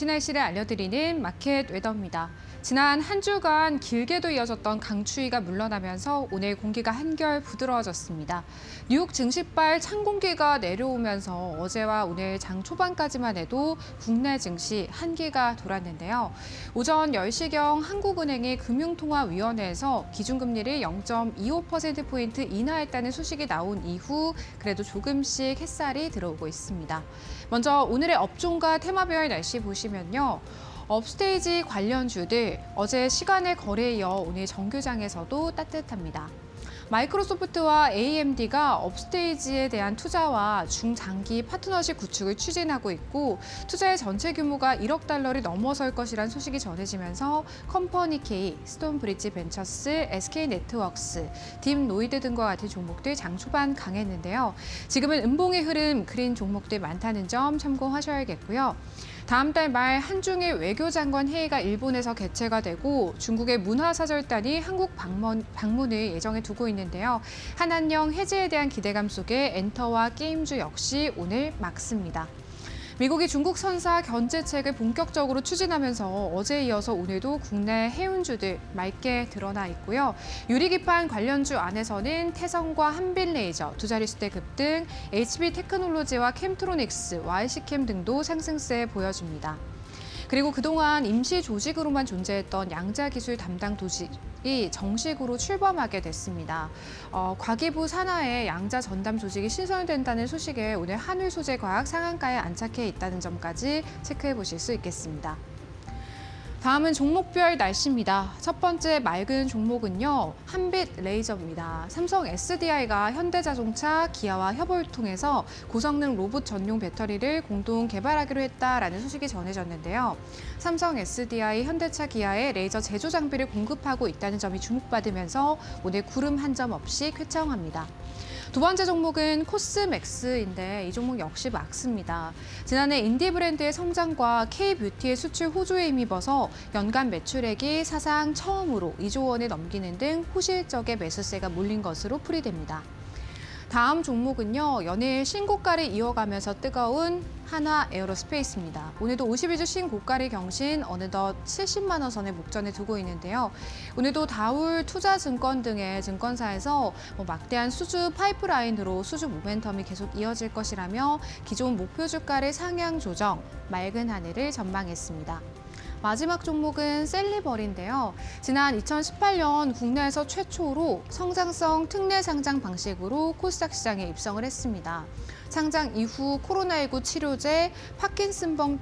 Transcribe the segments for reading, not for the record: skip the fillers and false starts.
날씨를 알려드리는 마켓 웨더입니다. 지난 한 주간 길게도 이어졌던 강추위가 물러나면서 오늘 공기가 한결 부드러워졌습니다. 뉴욕 증시발 찬 공기가 내려오면서 어제와 오늘 장 초반까지만 해도 국내 증시 한기가 돌았는데요. 오전 10시경 한국은행이 금융통화위원회에서 기준금리를 0.25%포인트 인하했다는 소식이 나온 이후 그래도 조금씩 햇살이 들어오고 있습니다. 먼저 오늘의 업종과 테마별 날씨 보시면요. 업스테이지 관련주들 어제 시간의 거래에 이어 오늘 정규장에서도 따뜻합니다. 마이크로소프트와 AMD가 업스테이지에 대한 투자와 중장기 파트너십 구축을 추진하고 있고 투자의 전체 규모가 1억 달러를 넘어설 것이란 소식이 전해지면서 컴퍼니 K, 스톤브리지 벤처스, SK네트워크스, 딥노이드 등과 같은 종목들 장 초반 강했는데요. 지금은 음봉의 흐름 그린 종목들 많다는 점 참고하셔야겠고요. 다음 달 말 한중일 외교장관 회의가 일본에서 개최가 되고 중국의 문화사절단이 한국 방문을 예정에 두고 있는데요. 한한령 해제에 대한 기대감 속에 엔터와 게임주 역시 오늘 막습니다. 미국이 중국 선사 견제책을 본격적으로 추진하면서 어제에 이어서 오늘도 국내 해운주들 맑게 드러나 있고요. 유리기판 관련주 안에서는 태성과 한빛레이저, 두 자릿수대 급등, HB테크놀로지와 캠트로닉스, YC캠 등도 상승세 보여줍니다. 그리고 그동안 임시 조직으로만 존재했던 양자기술 담당 조직이 정식으로 출범하게 됐습니다. 과기부 산하에 양자 전담 조직이 신설된다는 소식에 오늘 한울소재과학 상한가에 안착해 있다는 점까지 체크해 보실 수 있겠습니다. 다음은 종목별 날씨입니다. 첫 번째 맑은 종목은요. 한빛레이저입니다. 삼성 SDI가 현대자동차, 기아와 협업을 통해서 고성능 로봇 전용 배터리를 공동 개발하기로 했다라는 소식이 전해졌는데요. 삼성 SDI, 현대차, 기아의 레이저 제조 장비를 공급하고 있다는 점이 주목받으면서 오늘 구름 한 점 없이 쾌청합니다. 두 번째 종목은 코스맥스인데 이 종목 역시 막습니다. 지난해 인디 브랜드의 성장과 K뷰티의 수출 호조에 힘입어서 연간 매출액이 사상 처음으로 2조 원을 넘기는 등 호실적의 매수세가 몰린 것으로 풀이됩니다. 다음 종목은요. 연일 신고가를 이어가면서 뜨거운 한화 에어로스페이스입니다. 오늘도 51주 신고가를 경신 어느덧 70만 원 선을 목전에 두고 있는데요. 오늘도 다울 투자증권 등의 증권사에서 막대한 수주 파이프라인으로 수주 모멘텀이 계속 이어질 것이라며 기존 목표 주가를 상향 조정, 맑은 한 해를 전망했습니다. 마지막 종목은 셀리버리인데요. 지난 2018년 국내에서 최초로 성장성 특례 상장 방식으로 코스닥 시장에 입성을 했습니다. 상장 이후 코로나19 치료제, 파킨슨병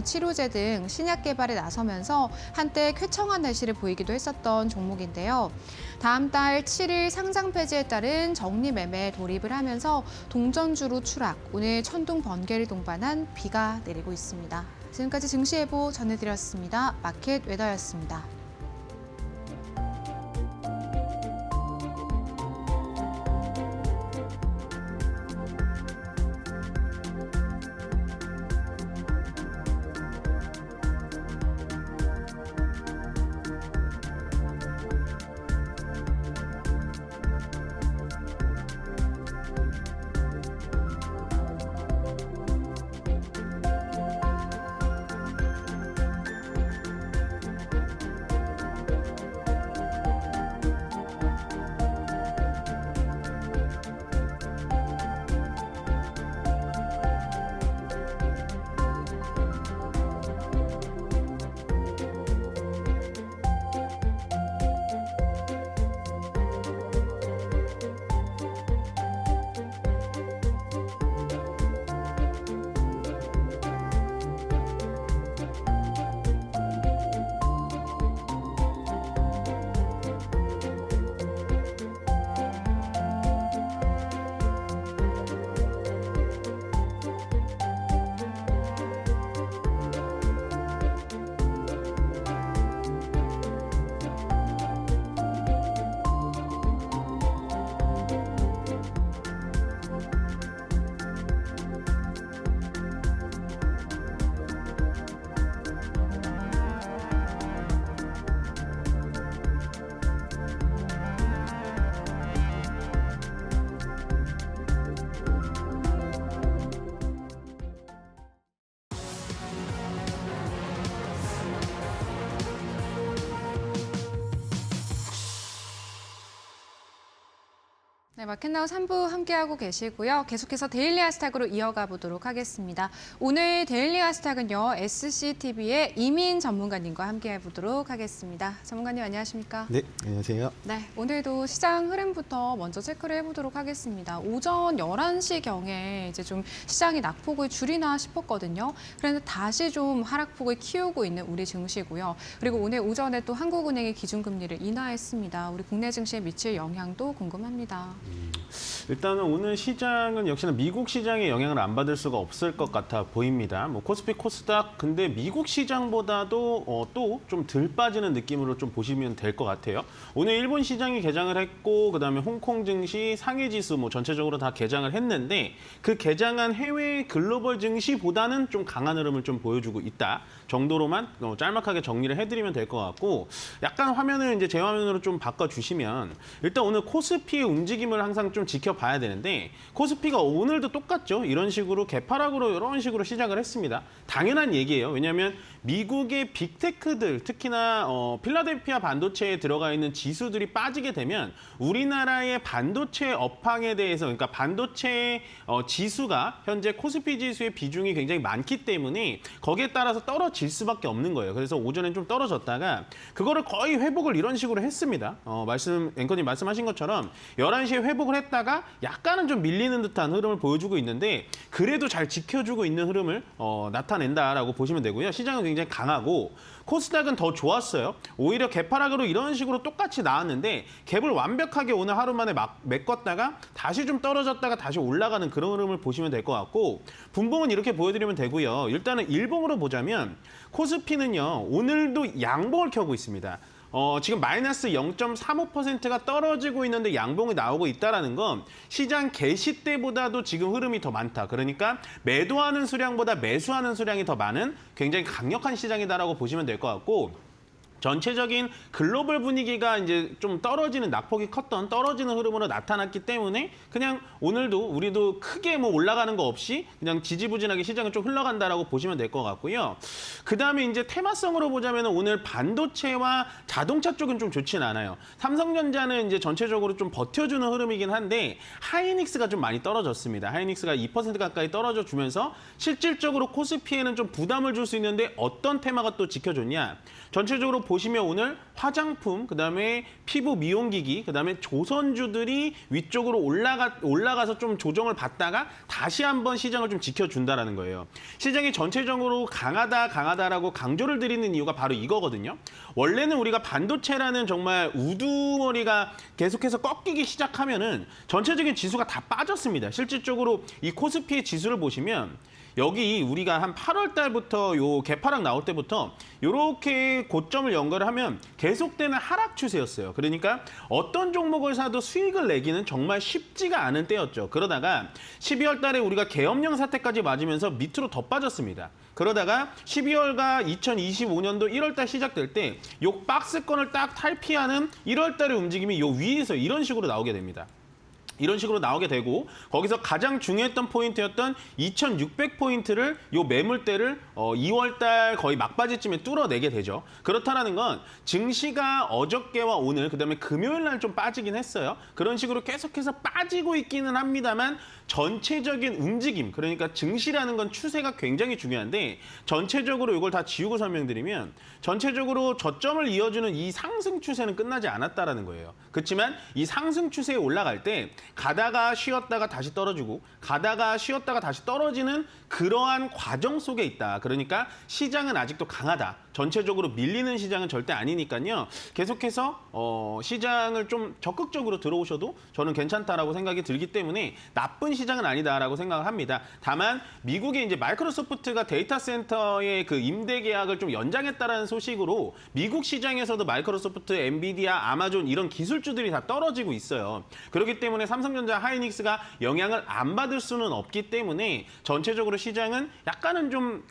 치료제 등 신약 개발에 나서면서 한때 쾌청한 날씨를 보이기도 했었던 종목인데요. 다음 달 7일 상장 폐지에 따른 정리 매매에 돌입을 하면서 동전주로 추락, 오늘 천둥 번개를 동반한 비가 내리고 있습니다. 지금까지 증시예보 전해드렸습니다. 마켓 웨더였습니다. 마켓나우 3부 함께하고 계시고요. 계속해서 데일리 하스탁으로 이어가 보도록 하겠습니다. 오늘 데일리 하스탁은요, SCTV의 이민 전문가님과 함께해 보도록 하겠습니다. 전문가님 안녕하십니까? 네, 안녕하세요. 네, 오늘도 시장 흐름부터 먼저 체크를 해보도록 하겠습니다. 오전 11시경에 이제 좀 시장이 낙폭을 줄이나 싶었거든요. 그런데 다시 좀 하락폭을 키우고 있는 우리 증시고요. 그리고 오늘 오전에 또 한국은행이 기준금리를 인하했습니다. 우리 국내 증시에 미칠 영향도 궁금합니다. 일단은 오늘 시장은 역시나 미국 시장의 영향을 안 받을 수가 없을 것 같아 보입니다. 뭐 코스피, 코스닥, 근데 미국 시장보다도 또 좀 덜 빠지는 느낌으로 좀 보시면 될 것 같아요. 오늘 일본 시장이 개장을 했고, 그다음에 홍콩 증시, 상해 지수 뭐 전체적으로 다 개장을 했는데 그 개장한 해외 글로벌 증시보다는 좀 강한 흐름을 좀 보여주고 있다 정도로만 짤막하게 정리를 해드리면 될 것 같고, 약간 화면을 이제 제 화면으로 좀 바꿔주시면 일단 오늘 코스피의 움직임을 항상 좀 지켜봐야 되는데, 코스피가 오늘도 똑같죠. 이런 식으로 개파락으로 이런 식으로 시작을 했습니다. 당연한 얘기예요. 왜냐하면 미국의 빅테크들, 특히나 필라델피아 반도체에 들어가 있는 지수들이 빠지게 되면 우리나라의 반도체 업황에 대해서, 그러니까 반도체 지수가 현재 코스피 지수의 비중이 굉장히 많기 때문에 거기에 따라서 떨어질 수밖에 없는 거예요. 그래서 오전엔 좀 떨어졌다가 그거를 거의 회복을 이런 식으로 했습니다. 앵커님 말씀하신 것처럼 11시에 회복을 했다가 약간은 좀 밀리는 듯한 흐름을 보여주고 있는데, 그래도 잘 지켜주고 있는 흐름을 나타낸다라고 보시면 되고요. 시장은 굉장히 강하고 코스닥은 더 좋았어요. 오히려 개파락으로 이런 식으로 똑같이 나왔는데 갭을 완벽하게 오늘 하루 만에 막 메꿨다가 다시 좀 떨어졌다가 다시 올라가는 그런 흐름을 보시면 될 것 같고, 분봉은 이렇게 보여드리면 되고요. 일단은 일봉으로 보자면 코스피는요, 오늘도 양봉을 켜고 있습니다. 지금 마이너스 0.35%가 떨어지고 있는데 양봉이 나오고 있다는 건 시장 개시 때보다도 지금 흐름이 더 많다. 그러니까 매도하는 수량보다 매수하는 수량이 더 많은 굉장히 강력한 시장이다라고 보시면 될 것 같고, 전체적인 글로벌 분위기가 이제 좀 떨어지는, 낙폭이 컸던 떨어지는 흐름으로 나타났기 때문에 그냥 오늘도 우리도 크게 뭐 올라가는 거 없이 그냥 지지부진하게 시장은 좀 흘러간다라고 보시면 될 것 같고요. 그다음에 이제 테마성으로 보자면 오늘 반도체와 자동차 쪽은 좀 좋지는 않아요. 삼성전자는 이제 전체적으로 좀 버텨주는 흐름이긴 한데 하이닉스가 좀 많이 떨어졌습니다. 하이닉스가 2% 가까이 떨어져 주면서 실질적으로 코스피에는 좀 부담을 줄 수 있는데 어떤 테마가 또 지켜줬냐? 전체적으로 보시면 오늘 화장품, 그다음에 피부 미용기기, 그다음에 조선주들이 위쪽으로 올라가서 좀 조정을 받다가 다시 한번 시장을 좀 지켜준다라는 거예요. 시장이 전체적으로 강하다라고 강조를 드리는 이유가 바로 이거거든요. 원래는 우리가 반도체라는 정말 우두머리가 계속해서 꺾이기 시작하면은 전체적인 지수가 다 빠졌습니다. 실질적으로 이 코스피의 지수를 보시면 여기 우리가 한 8월 달부터 요 개파락 나올 때부터 이렇게 고점을 연결을 하면 계속되는 하락 추세였어요. 그러니까 어떤 종목을 사도 수익을 내기는 정말 쉽지가 않은 때였죠. 그러다가 12월 달에 우리가 계엄령 사태까지 맞으면서 밑으로 더 빠졌습니다. 그러다가 12월과 2025년도 1월 달 시작될 때 요 박스권을 딱 탈피하는 1월 달의 움직임이 요 위에서 이런 식으로 나오게 됩니다. 이런 식으로 나오게 되고, 거기서 가장 중요했던 포인트였던 2600포인트를 요 매물대를 2월달 거의 막바지쯤에 뚫어내게 되죠. 그렇다는 건 증시가 어저께와 오늘, 그다음에 금요일 날 좀 빠지긴 했어요. 그런 식으로 계속해서 빠지고 있기는 합니다만 전체적인 움직임, 그러니까 증시라는 건 추세가 굉장히 중요한데 전체적으로 이걸 다 지우고 설명드리면 전체적으로 저점을 이어주는 이 상승 추세는 끝나지 않았다라는 거예요. 그렇지만 이 상승 추세에 올라갈 때 가다가 쉬었다가 다시 떨어지고 가다가 쉬었다가 다시 떨어지는 그러한 과정 속에 있다. 그러니까 시장은 아직도 강하다. 전체적으로 밀리는 시장은 절대 아니니까요. 계속해서 시장을 좀 적극적으로 들어오셔도 저는 괜찮다라고 생각이 들기 때문에 나쁜 시장은 아니다라고 생각을 합니다. 다만 미국의 이제 마이크로소프트가 데이터 센터의 그 임대 계약을 좀 연장했다라는 소식으로 미국 시장에서도 마이크로소프트, 엔비디아, 아마존 이런 기술주들이 다 떨어지고 있어요. 그렇기 때문에 삼성전자, 하이닉스가 영향을 안 받을 수는 없기 때문에 전체적으로 시장은 약간은 좀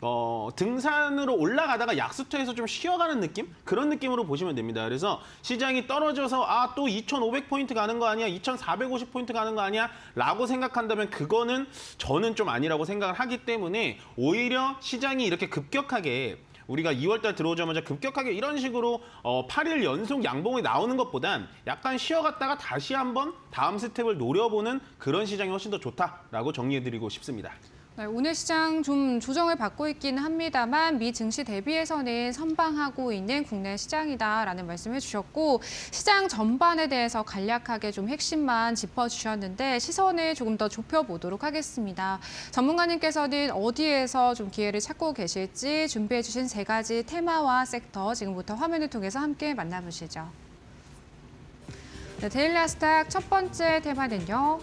등산으로 올라가다가 약수터에서 좀 쉬어가는 느낌? 그런 느낌으로 보시면 됩니다. 그래서 시장이 떨어져서 또 2,500포인트 가는 거 아니야? 2,450포인트 가는 거 아니야? 라고 생각한다면 그거는 저는 좀 아니라고 생각을 하기 때문에 오히려 시장이 이렇게 급격하게 우리가 2월달 들어오자마자 급격하게 이런 식으로 8일 연속 양봉이 나오는 것보단 약간 쉬어갔다가 다시 한번 다음 스텝을 노려보는 그런 시장이 훨씬 더 좋다라고 정리해드리고 싶습니다. 네, 오늘 시장 좀 조정을 받고 있긴 합니다만 미 증시 대비해서는 선방하고 있는 국내 시장이다라는 말씀해 주셨고 시장 전반에 대해서 간략하게 좀 핵심만 짚어주셨는데 시선을 조금 더 좁혀보도록 하겠습니다. 전문가님께서는 어디에서 좀 기회를 찾고 계실지 준비해 주신 3가지 테마와 섹터 지금부터 화면을 통해서 함께 만나보시죠. 네, 데일리 아스탁 첫 번째 테마는요.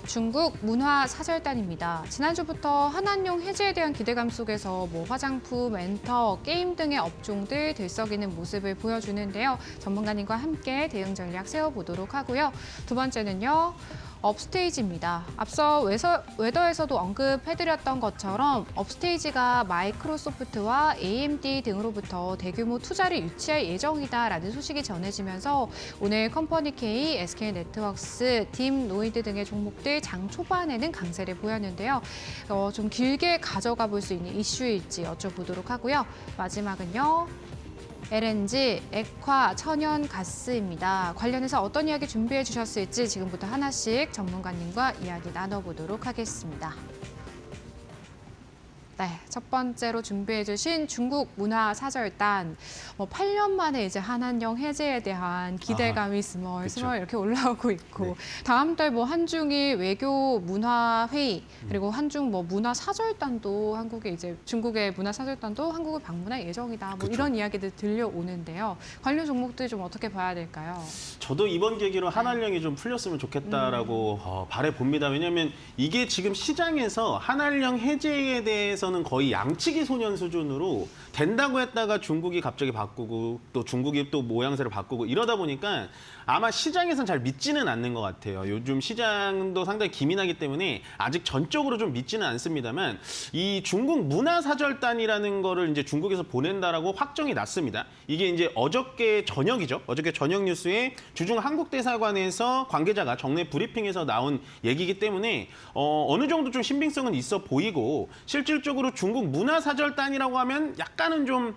중국 문화 사절단입니다. 지난주부터 한한용 해제에 대한 기대감 속에서 화장품, 엔터, 게임 등의 업종들 들썩이는 모습을 보여주는데요. 전문가님과 함께 대응 전략 세워보도록 하고요. 두 번째는요. 업스테이지입니다. 앞서 웨더에서도 언급해드렸던 것처럼 업스테이지가 마이크로소프트와 AMD 등으로부터 대규모 투자를 유치할 예정이다라는 소식이 전해지면서 오늘 컴퍼니 K, SK네트워크스, 딥노이드 등의 종목들 장 초반에는 강세를 보였는데요. 좀 길게 가져가 볼 수 있는 이슈일지 여쭤보도록 하고요. 마지막은요. LNG, 액화, 천연가스입니다. 관련해서 어떤 이야기 준비해 주셨을지 지금부터 하나씩 전문가님과 이야기 나눠보도록 하겠습니다. 네, 첫 번째로 준비해 주신 중국 문화 사절단. 8년 만에 이제 한한령 해제에 대한 기대감이 스멀스멀 이렇게 올라오고 있고 네. 다음 달 한중일 외교 문화 회의 그리고 한중 문화 사절단도 한국에 이제 중국의 문화 사절단도 한국을 방문할 예정이다. 그쵸. 이런 이야기들 들려오는데요. 관련 종목들 좀 어떻게 봐야 될까요? 저도 이번 계기로 한한령이 좀 풀렸으면 좋겠다라고 바래 봅니다. 왜냐하면 이게 지금 시장에서 한한령 해제에 대해서는 거의 양치기 소년 수준으로 된다고 했다가 중국이 갑자기 바꾸고 또 중국이 또 모양새를 바꾸고 이러다 보니까 아마 시장에선 잘 믿지는 않는 것 같아요. 요즘 시장도 상당히 기민하기 때문에 아직 전적으로 좀 믿지는 않습니다만 이 중국 문화사절단이라는 거를 이제 중국에서 보낸다라고 확정이 났습니다. 이게 이제 어저께 저녁이죠. 어저께 저녁 뉴스에 주중 한국대사관에서 관계자가 정례 브리핑에서 나온 얘기이기 때문에 어느 정도 좀 신빙성은 있어 보이고 실질적으로 중국 문화사절단이라고 하면 약간은 좀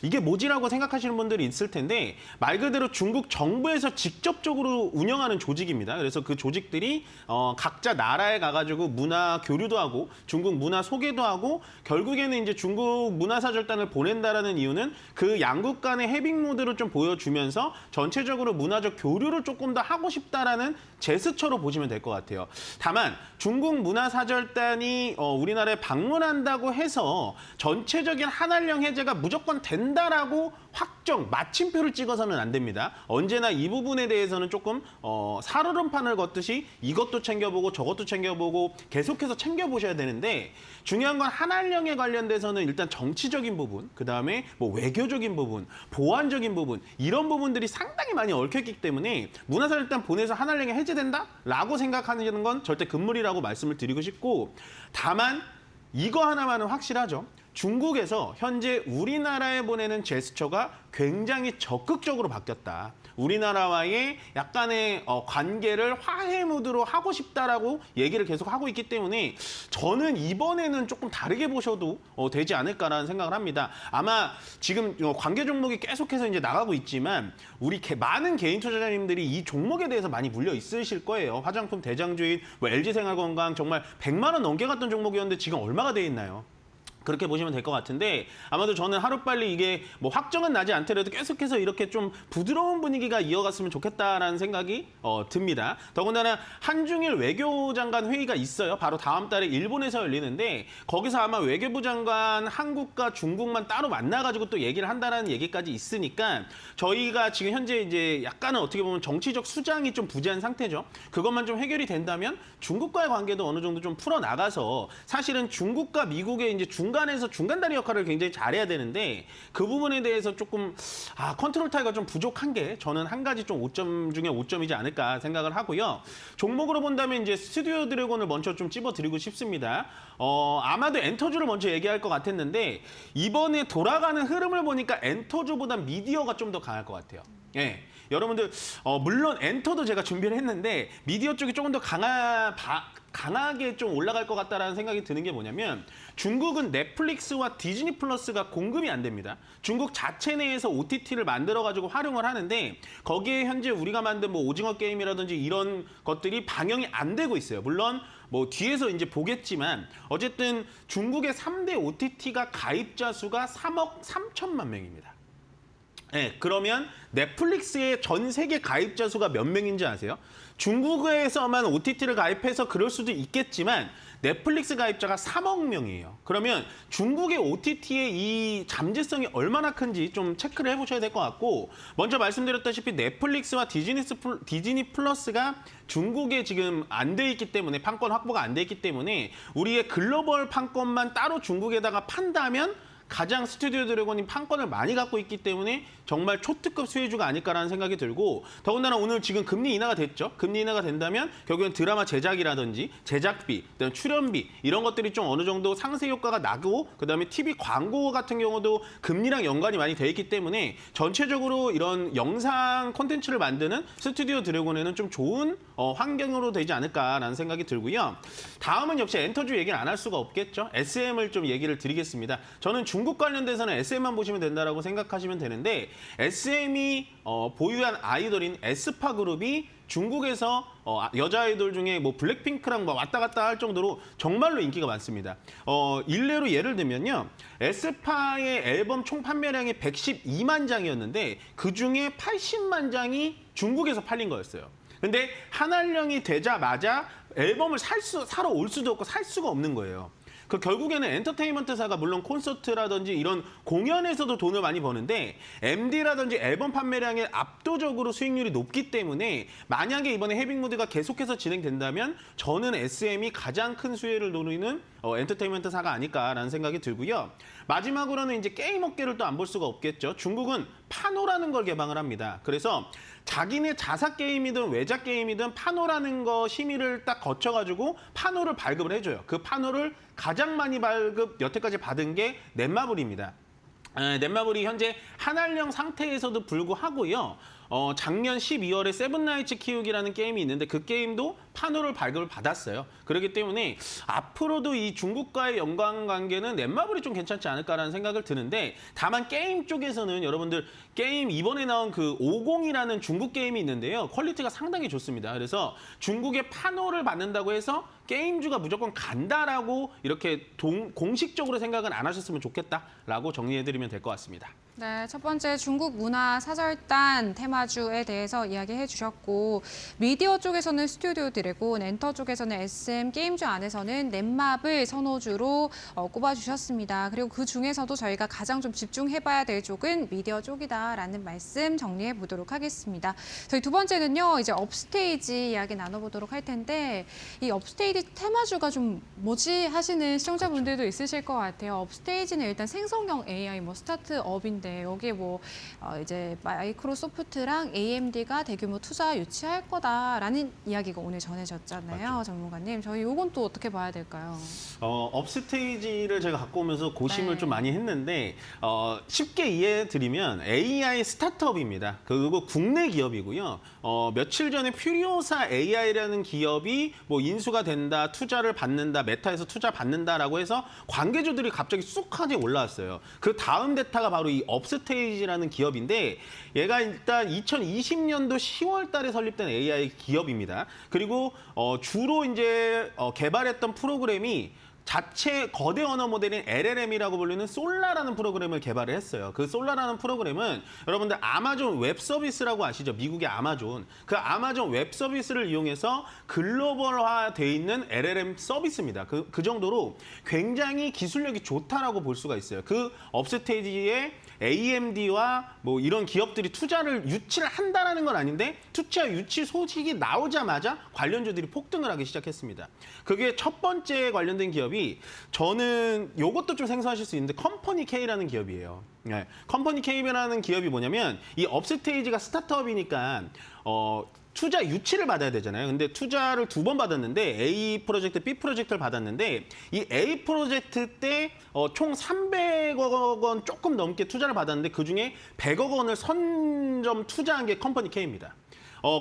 이게 뭐지라고 생각하시는 분들이 있을 텐데 말 그대로 중국 정부에서 직접적으로 운영하는 조직입니다. 그래서 그 조직들이 각자 나라에 가가지고 문화 교류도 하고 중국 문화 소개도 하고 결국에는 이제 중국 문화사절단을 보낸다라는 이유는 그 양국 간의 해빙 모드를 좀 보여주면서 전체적으로 문화적 교류를 조금 더 하고 싶다라는 제스처로 보시면 될 것 같아요. 다만 중국 문화사절단이 우리나라에 방문한다고 해서 전체적인 한한령 해제가 무조건 된다라고 확정, 마침표를 찍어서는 안 됩니다. 언제나 이 부분에 대해서는 조금 살얼음판을 걷듯이 이것도 챙겨보고 저것도 챙겨보고 계속해서 챙겨보셔야 되는데 중요한 건 한한령에 관련돼서는 일단 정치적인 부분, 그다음에 외교적인 부분, 보안적인 부분 이런 부분들이 상당히 많이 얽혀있기 때문에 문화사절단 보내서 한한령이 해제된다라고 생각하는 건 절대 금물이라고 말씀을 드리고 싶고 다만 이거 하나만은 확실하죠. 중국에서 현재 우리나라에 보내는 제스처가 굉장히 적극적으로 바뀌었다. 우리나라와의 약간의 관계를 화해 모드로 하고 싶다라고 얘기를 계속 하고 있기 때문에 저는 이번에는 조금 다르게 보셔도 되지 않을까라는 생각을 합니다. 아마 지금 관계 종목이 계속해서 이제 나가고 있지만 우리 많은 개인 투자자님들이 이 종목에 대해서 많이 물려 있으실 거예요. 화장품 대장주인 LG생활건강 정말 100만 원 넘게 갔던 종목이었는데 지금 얼마가 돼 있나요? 그렇게 보시면 될 것 같은데 아마도 저는 하루빨리 이게 확정은 나지 않더라도 계속해서 이렇게 좀 부드러운 분위기가 이어갔으면 좋겠다라는 생각이 듭니다. 더군다나 한중일 외교장관 회의가 있어요. 바로 다음 달에 일본에서 열리는데 거기서 아마 외교부 장관 한국과 중국만 따로 만나가지고 또 얘기를 한다는 얘기까지 있으니까 저희가 지금 현재 이제 약간은 어떻게 보면 정치적 수장이 좀 부재한 상태죠. 그것만 좀 해결이 된다면 중국과의 관계도 어느 정도 좀 풀어나가서 사실은 중국과 미국의 이제 중간에서 중간다리 역할을 굉장히 잘해야 되는데 그 부분에 대해서 조금 컨트롤 타이가 좀 부족한 게 저는 한 가지 좀 5점 중에 5점이지 않을까 생각을 하고요. 종목으로 본다면 이제 스튜디오 드래곤을 먼저 좀 찝어드리고 싶습니다. 아마도 엔터주를 먼저 얘기할 것 같았는데 이번에 돌아가는 흐름을 보니까 엔터주보다 미디어가 좀 더 강할 것 같아요. 예, 여러분들 물론 엔터도 제가 준비를 했는데 미디어 쪽이 조금 더 강하게 좀 올라갈 것 같다라는 생각이 드는 게 뭐냐면 중국은 넷플릭스와 디즈니 플러스가 공급이 안 됩니다. 중국 자체 내에서 OTT를 만들어가지고 활용을 하는데 거기에 현재 우리가 만든 뭐 오징어 게임이라든지 이런 것들이 방영이 안 되고 있어요. 물론 뭐 뒤에서 이제 보겠지만 어쨌든 중국의 3대 OTT가 가입자 수가 3억 3천만 명입니다. 네, 그러면 넷플릭스의 전 세계 가입자 수가 몇 명인지 아세요? 중국에서만 OTT를 가입해서 그럴 수도 있겠지만 넷플릭스 가입자가 3억 명이에요. 그러면 중국의 OTT의 이 잠재성이 얼마나 큰지 좀 체크를 해보셔야 될 것 같고 먼저 말씀드렸다시피 넷플릭스와 디즈니 플러스가 중국에 지금 안 돼 있기 때문에 판권 확보가 안 돼 있기 때문에 우리의 글로벌 판권만 따로 중국에다가 판다면 가장 스튜디오 드래곤이 판권을 많이 갖고 있기 때문에 정말 초특급 수혜주가 아닐까라는 생각이 들고 더군다나 오늘 지금 금리 인하가 됐죠. 금리 인하가 된다면 결국엔 드라마 제작이라든지 제작비, 그다음에 출연비 이런 것들이 좀 어느 정도 상쇄 효과가 나고 그다음에 TV 광고 같은 경우도 금리랑 연관이 많이 돼 있기 때문에 전체적으로 이런 영상 콘텐츠를 만드는 스튜디오 드래곤에는 좀 좋은 환경으로 되지 않을까라는 생각이 들고요. 다음은 역시 엔터주 얘기를 안 할 수가 없겠죠. SM을 좀 얘기를 드리겠습니다. 저는 중국 관련돼서는 SM만 보시면 된다라고 생각하시면 되는데 SM이 보유한 아이돌인 에스파 그룹이 중국에서 여자 아이돌 중에 뭐 블랙핑크랑 뭐 왔다 갔다 할 정도로 정말로 인기가 많습니다. 일례로 예를 들면요. 에스파의 앨범 총 판매량이 112만 장이었는데 그중에 80만 장이 중국에서 팔린 거였어요. 근데 한알령이 되자마자 앨범을 사러 올 수도 없고 살 수가 없는 거예요. 그 결국에는 엔터테인먼트사가 물론 콘서트라든지 이런 공연에서도 돈을 많이 버는데 MD라든지 앨범 판매량이 압도적으로 수익률이 높기 때문에 만약에 이번에 해빙무드가 계속해서 진행된다면 저는 SM이 가장 큰 수혜를 노리는 엔터테인먼트사가 아닐까라는 생각이 들고요. 마지막으로는 이제 게임 업계를 또 안 볼 수가 없겠죠. 중국은 파노라는 걸 개방을 합니다. 그래서 자기네 자사 게임이든 외자 게임이든 파노라는 거 심의를 딱 거쳐가지고 파노를 발급을 해줘요. 그 파노를 가장 많이 발급 여태까지 받은 게 넷마블입니다. 넷마블이 현재 한알령 상태에서도 불구하고요. 작년 12월에 세븐나이츠 키우기라는 게임이 있는데 그 게임도 파노를 발급을 받았어요. 그렇기 때문에 앞으로도 이 중국과의 연관관계는 넷마블이 좀 괜찮지 않을까라는 생각을 드는데 다만 게임 쪽에서는 여러분들 게임 이번에 나온 그 50이라는 중국 게임이 있는데요. 퀄리티가 상당히 좋습니다. 그래서 중국의 파노를 받는다고 해서 게임주가 무조건 간다라고 이렇게 공식적으로 생각은 안 하셨으면 좋겠다라고 정리해드리면 될 것 같습니다. 네, 첫 번째 중국 문화 사절단 테마주에 대해서 이야기해 주셨고 미디어 쪽에서는 스튜디오 드래곤, 엔터 쪽에서는 SM, 게임주 안에서는 넷마블 선호주로 꼽아주셨습니다. 그리고 그 중에서도 저희가 가장 좀 집중해봐야 될 쪽은 미디어 쪽이다라는 말씀 정리해 보도록 하겠습니다. 저희 두 번째는요, 이제 업스테이지 이야기 나눠보도록 할 텐데 이 업스테이지 테마주가 좀 뭐지 하시는 시청자분들도 있으실 것 같아요. 업스테이지는 일단 생성형 AI, 뭐 스타트업인데 여기에 뭐 이제 마이크로소프트랑 AMD가 대규모 투자 유치할 거다라는 이야기가 오늘 전해졌잖아요. 맞죠. 전문가님, 저희 이건 또 어떻게 봐야 될까요? 업스테이지를 제가 갖고 오면서 고심을 네. 좀 많이 했는데 쉽게 이해해드리면 AI 스타트업입니다. 그리고 국내 기업이고요. 며칠 전에 퓨리오사 AI라는 기업이 뭐 인수가 된다, 투자를 받는다, 메타에서 투자 받는다라고 해서 관계주들이 갑자기 쑥하게 올라왔어요. 그 다음 데타가 바로 이 업스테이지라는 기업인데 얘가 일단 2020년도 10월 달에 설립된 AI 기업입니다. 그리고 주로 이제 개발했던 프로그램이 자체 거대 언어 모델인 LLM이라고 불리는 솔라라는 프로그램을 개발을 했어요. 그 솔라라는 프로그램은 여러분들 아마존 웹 서비스라고 아시죠? 미국의 아마존. 그 아마존 웹 서비스를 이용해서 글로벌화되어 있는 LLM 서비스입니다. 그 정도로 굉장히 기술력이 좋다라고 볼 수가 있어요. 그 업스테이지에 AMD와 뭐 이런 기업들이 투자를 유치를 한다라는 건 아닌데 투자 유치 소식이 나오자마자 관련주들이 폭등을 하기 시작했습니다. 그게 첫 번째 관련된 기업이 저는 이것도 좀 생소하실 수 있는데 컴퍼니 K라는 기업이에요. 네. 컴퍼니 K라는 기업이 뭐냐면 이 업스테이지가 스타트업이니까 투자 유치를 받아야 되잖아요. 근데 투자를 2번 받았는데 A 프로젝트, B 프로젝트를 받았는데 이 A 프로젝트 때 총 300억 원 조금 넘게 투자를 받았는데 그중에 100억 원을 선점 투자한 게 컴퍼니 K입니다.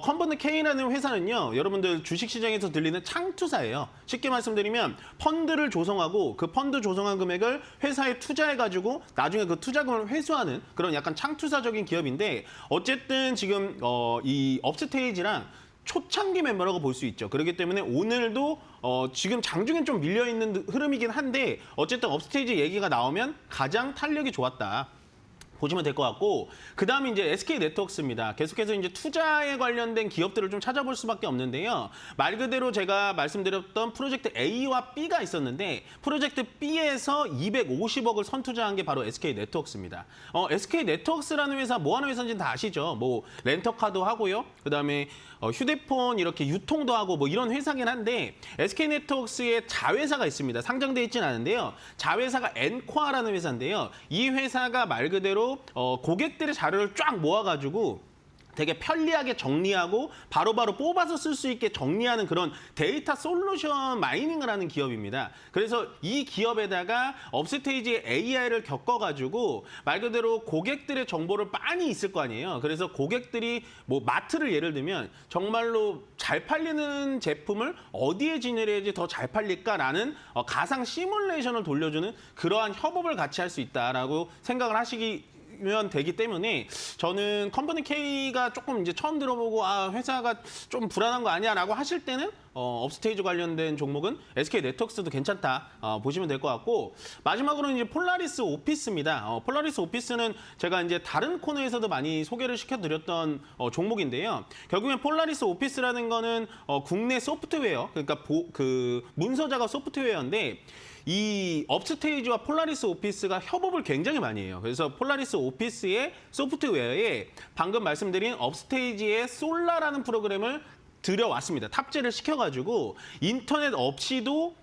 컴퍼니 K라는 회사는요, 여러분들 주식시장에서 들리는 창투사예요. 쉽게 말씀드리면 펀드를 조성하고 그 펀드 조성한 금액을 회사에 투자해가지고 나중에 그 투자금을 회수하는 그런 약간 창투사적인 기업인데 어쨌든 지금 이 업스테이지랑 초창기 멤버라고 볼 수 있죠. 그렇기 때문에 오늘도 지금 장중엔 좀 밀려있는 흐름이긴 한데 어쨌든 업스테이지 얘기가 나오면 가장 탄력이 좋았다. 보시면 될 것 같고 그다음에 이제 SK네트워크스입니다. 계속해서 이제 투자에 관련된 기업들을 좀 찾아볼 수밖에 없는데요. 말 그대로 제가 말씀드렸던 프로젝트 A와 B가 있었는데 프로젝트 B에서 250억을 선투자한 게 바로 SK네트워크스입니다. SK네트워크스라는 회사 뭐 하는 회사인지는 다 아시죠? 뭐 렌터카도 하고요. 그다음에 휴대폰 이렇게 유통도 하고 뭐 이런 회사긴 한데 SK네트워크스의 자회사가 있습니다. 상장돼 있지는 않은데요. 자회사가 엔코아라는 회사인데요. 이 회사가 말 그대로 고객들의 자료를 쫙 모아가지고 되게 편리하게 정리하고 바로바로 뽑아서 쓸 수 있게 정리하는 그런 데이터 솔루션 마이닝을 하는 기업입니다. 그래서 이 기업에다가 업스테이지의 AI를 겪어가지고 말 그대로 고객들의 정보를 많이 있을 거 아니에요. 그래서 고객들이 뭐 마트를 예를 들면 정말로 잘 팔리는 제품을 어디에 진열해야지 더 잘 팔릴까라는 가상 시뮬레이션을 돌려주는 그러한 협업을 같이 할 수 있다라고 생각을 하시면 되기 때문에 저는 컴퍼니 K가 조금 이제 처음 들어보고 회사가 좀 불안한 거 아니야라고 하실 때는 업스테이지 관련된 종목은 SK네트워크스도 괜찮다 보시면 될 것 같고 마지막으로는 이제 폴라리스 오피스입니다. 폴라리스 오피스는 제가 이제 다른 코너에서도 많이 소개를 시켜드렸던 종목인데요. 결국엔 폴라리스 오피스라는 거는 국내 소프트웨어 그러니까 그 문서 작업 소프트웨어인데 이 업스테이지와 폴라리스 오피스가 협업을 굉장히 많이 해요. 그래서 폴라리스 오피스의 소프트웨어에 방금 말씀드린 업스테이지의 솔라라는 프로그램을 들여왔습니다. 탑재를 시켜가지고 인터넷 없이도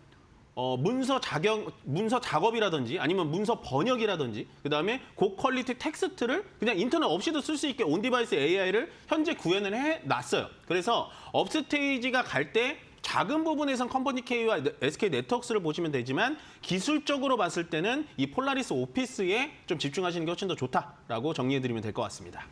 문서 작업이라든지 아니면 문서 번역이라든지 그다음에 고퀄리티 텍스트를 그냥 인터넷 없이도 쓸 수 있게 온디바이스 AI를 현재 구현을 해놨어요. 그래서 업스테이지가 갈 때 작은 부분에선 컴퍼니 K와 SK네트워크스를 보시면 되지만 기술적으로 봤을 때는 이 폴라리스 오피스에 좀 집중하시는 게 훨씬 더 좋다라고 정리해드리면 될 것 같습니다.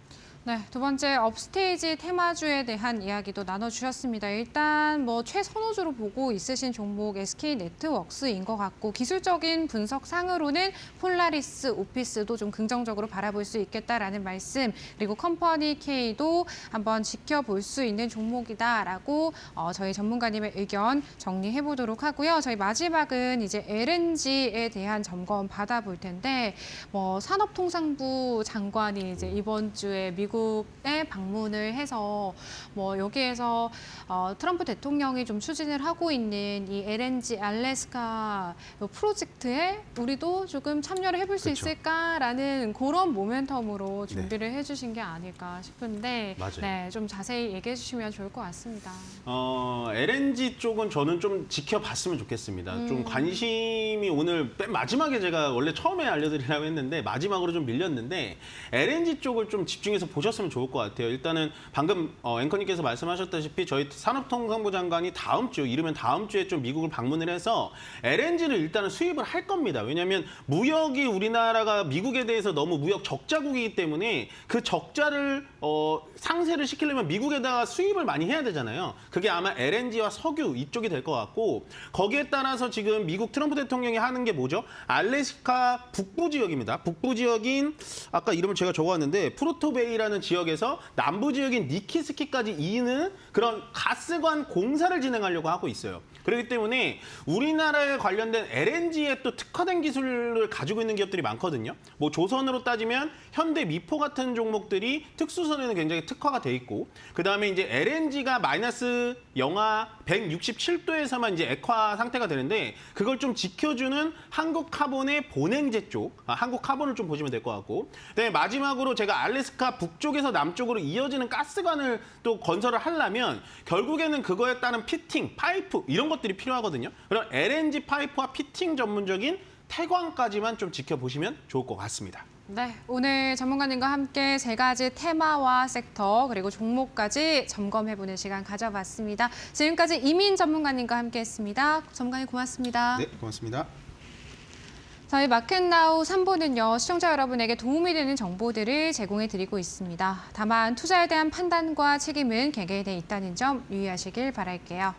네, 두 번째 업스테이지 테마주에 대한 이야기도 나눠주셨습니다. 일단 뭐 최선호주로 보고 있으신 종목 SK네트워크스인 것 같고 기술적인 분석상으로는 폴라리스 오피스도 좀 긍정적으로 바라볼 수 있겠다라는 말씀 그리고 컴퍼니 K도 한번 지켜볼 수 있는 종목이다라고 저희 전문가님의 의견 정리해 보도록 하고요. 저희 마지막은 이제 LNG에 대한 점검 받아볼 텐데 뭐 산업통상부 장관이 이제 이번 주에 미국에 방문을 해서 뭐 여기에서 트럼프 대통령이 좀 추진을 하고 있는 이 LNG 알래스카 프로젝트에 우리도 조금 참여를 해볼 수 그렇죠. 있을까라는 그런 모멘텀으로 준비를 해주신 게 아닐까 싶은데 맞아요. 네, 좀 자세히 얘기해 주시면 좋을 것 같습니다. LNG 쪽은 저는 좀 지켜봤으면 좋겠습니다. 좀 관심이 오늘 맨 마지막에 제가 원래 처음에 알려드리려고 했는데 마지막으로 좀 밀렸는데 LNG 쪽을 좀 집중해서 보셨으면 좋을 것 같아요. 일단은 방금 앵커님께서 말씀하셨다시피 저희 산업통상부 장관이 다음 주, 이르면 다음 주에 좀 미국을 방문을 해서 LNG를 일단은 수입을 할 겁니다. 왜냐하면 무역이 우리나라가 미국에 대해서 너무 무역 적자국이기 때문에 그 적자를 상쇄를 시키려면 미국에다가 수입을 많이 해야 되잖아요. 그게 아마 LNG와 석유 이쪽이 될 것 같고 거기에 따라서 지금 미국 트럼프 대통령이 하는 게 뭐죠? 알래스카 북부 지역입니다. 북부 지역인 아까 이름을 제가 적어왔는데 프로토베이라는 지역에서 남부 지역인 니키스키까지 이는 그런 가스관 공사를 진행하려고 하고 있어요. 그렇기 때문에 우리나라에 관련된 LNG에 또 특화된 기술을 가지고 있는 기업들이 많거든요. 뭐 조선으로 따지면 현대 미포 같은 종목들이 특수선에는 굉장히 특화가 돼 있고 그다음에 이제 LNG가 마이너스 영하 167도에서만 이제 액화 상태가 되는데 그걸 좀 지켜주는 한국카본의 본행제 쪽, 한국카본을 좀 보시면 될 것 같고 그다음에 마지막으로 제가 알래스카 북쪽에서 남쪽으로 이어지는 가스관을 또 건설을 하려면 결국에는 그거에 따른 피팅, 파이프 이런 것들이 필요하거든요. 그럼 LNG 파이프와 피팅 전문적인 태광까지만 좀 지켜보시면 좋을 것 같습니다. 네, 오늘 전문가님과 함께 세 가지 테마와 섹터 그리고 종목까지 점검해보는 시간 가져봤습니다. 지금까지 이민 전문가님과 함께했습니다. 전문가님 고맙습니다. 네, 고맙습니다. 저희 마켓나우 3부는요, 시청자 여러분에게 도움이 되는 정보들을 제공해드리고 있습니다. 다만 투자에 대한 판단과 책임은 개개인에 있다는 점 유의하시길 바랄게요.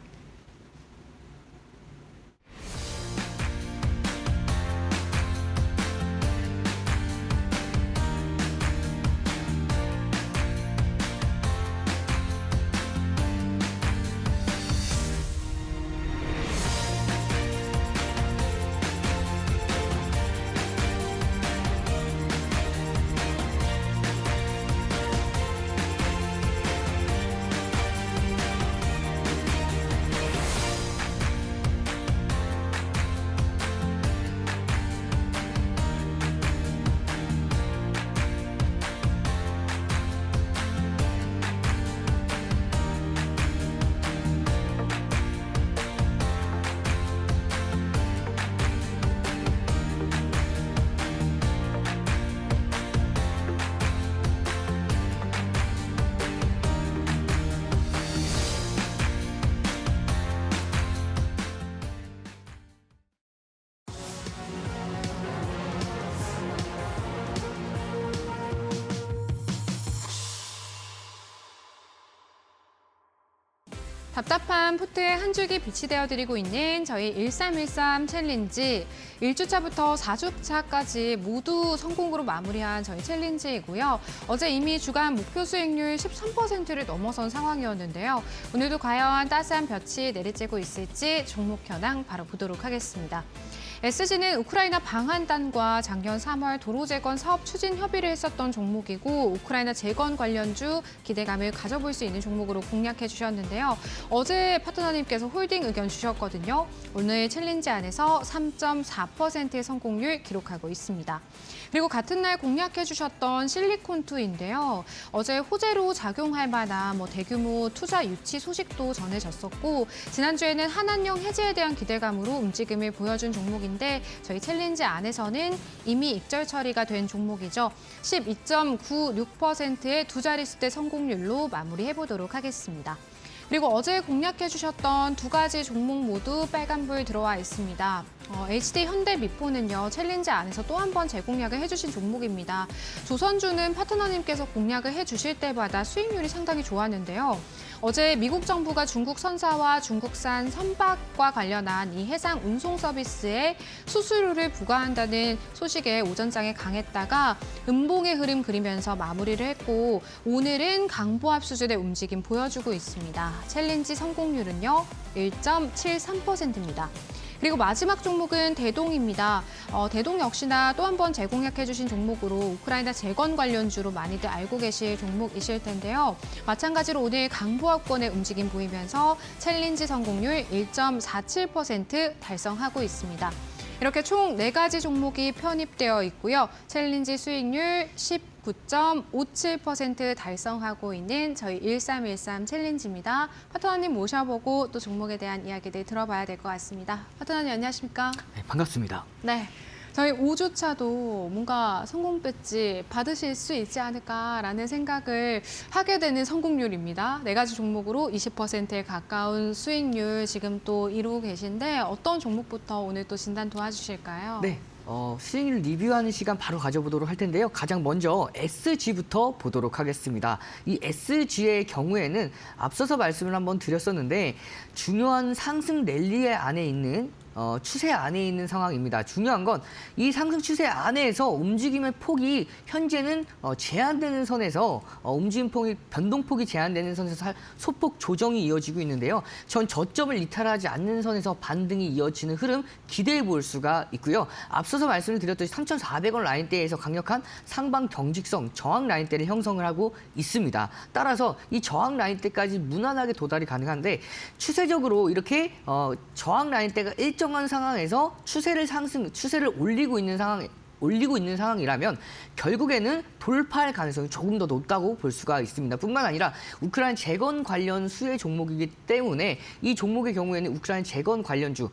답답한 포트에 한 줄기 빛이 되어드리고 있는 저희 1313 챌린지 1주차부터 4주차까지 모두 성공으로 마무리한 저희 챌린지이고요. 어제 이미 주간 목표 수익률 13%를 넘어선 상황이었는데요. 오늘도 과연 따스한 볕이 내리쬐고 있을지 종목 현황 바로 보도록 하겠습니다. SG는 우크라이나 방한단과 작년 3월 도로 재건 사업 추진 협의를 했었던 종목이고 우크라이나 재건 관련주 기대감을 가져볼 수 있는 종목으로 공략해 주셨는데요. 어제 파트너님께서 홀딩 의견 주셨거든요. 오늘 챌린지 안에서 3.4%의 성공률 기록하고 있습니다. 그리고 같은 날 공략해 주셨던 실리콘2인데요. 어제 호재로 작용할 만한 대규모 투자 유치 소식도 전해졌었고 지난주에는 한한령 해지에 대한 기대감으로 움직임을 보여준 종목인데 저희 챌린지 안에서는 이미 익절 처리가 된 종목이죠. 12.96%의 두 자릿수대 성공률로 마무리해보도록 하겠습니다. 그리고 어제 공략해 주셨던 두 가지 종목 모두 빨간불 들어와 있습니다. HD 현대미포는요, 챌린지 안에서 또 한 번 재공략을 해주신 종목입니다. 조선주는 파트너님께서 공략을 해주실 때마다 수익률이 상당히 좋았는데요. 어제 미국 정부가 중국 선사와 중국산 선박과 관련한 이 해상 운송 서비스에 수수료를 부과한다는 소식에 오전장에 강했다가 음봉의 흐름 그리면서 마무리를 했고 오늘은 강보합 수준의 움직임 보여주고 있습니다. 챌린지 성공률은요, 1.73%입니다. 그리고 마지막 종목은 대동입니다. 대동 역시나 또 한 번 재공략해주신 종목으로 우크라이나 재건 관련주로 많이들 알고 계실 종목이실 텐데요. 마찬가지로 오늘 강보합권의 움직임 보이면서 챌린지 성공률 1.47% 달성하고 있습니다. 이렇게 총 4가지 종목이 편입되어 있고요. 챌린지 수익률 19.57% 달성하고 있는 저희 1313 챌린지입니다. 파트너님 모셔보고 또 종목에 대한 이야기들 들어봐야 될 것 같습니다. 파트너님 안녕하십니까? 네, 반갑습니다. 네. 저희 5주차도 뭔가 성공 배지 받으실 수 있지 않을까라는 생각을 하게 되는 성공률입니다. 4가지 종목으로 20%에 가까운 수익률 지금 또 이루고 계신데 어떤 종목부터 오늘 또 진단 도와주실까요? 네, 수익률 리뷰하는 시간 바로 가져보도록 할 텐데요. 가장 먼저 SG부터 보도록 하겠습니다. 이 SG의 경우에는 앞서서 말씀을 한번 드렸었는데 중요한 상승 랠리 안에 있는 추세 안에 있는 상황입니다. 중요한 건 이 상승 추세 안에서 움직임의 폭이 현재는 제한되는 선에서 움직임 폭이 변동폭이 제한되는 선에서 소폭 조정이 이어지고 있는데요. 전 저점을 이탈하지 않는 선에서 반등이 이어지는 흐름 기대해 볼 수가 있고요. 앞서서 말씀을 드렸듯이 3,400원 라인대에서 강력한 상방 경직성 저항 라인대를 형성을 하고 있습니다. 따라서 이 저항 라인대까지 무난하게 도달이 가능한데 추세적으로 이렇게 저항 라인대가 일정한 상황에서 추세를 올리고 있는 상황 올리고 있는 상황이라면 결국에는 돌파할 가능성이 조금 더 높다고 볼 수가 있습니다. 뿐만 아니라 우크라이나 재건 관련 수혜 종목이기 때문에 이 종목의 경우에는 우크라이나 재건 관련주,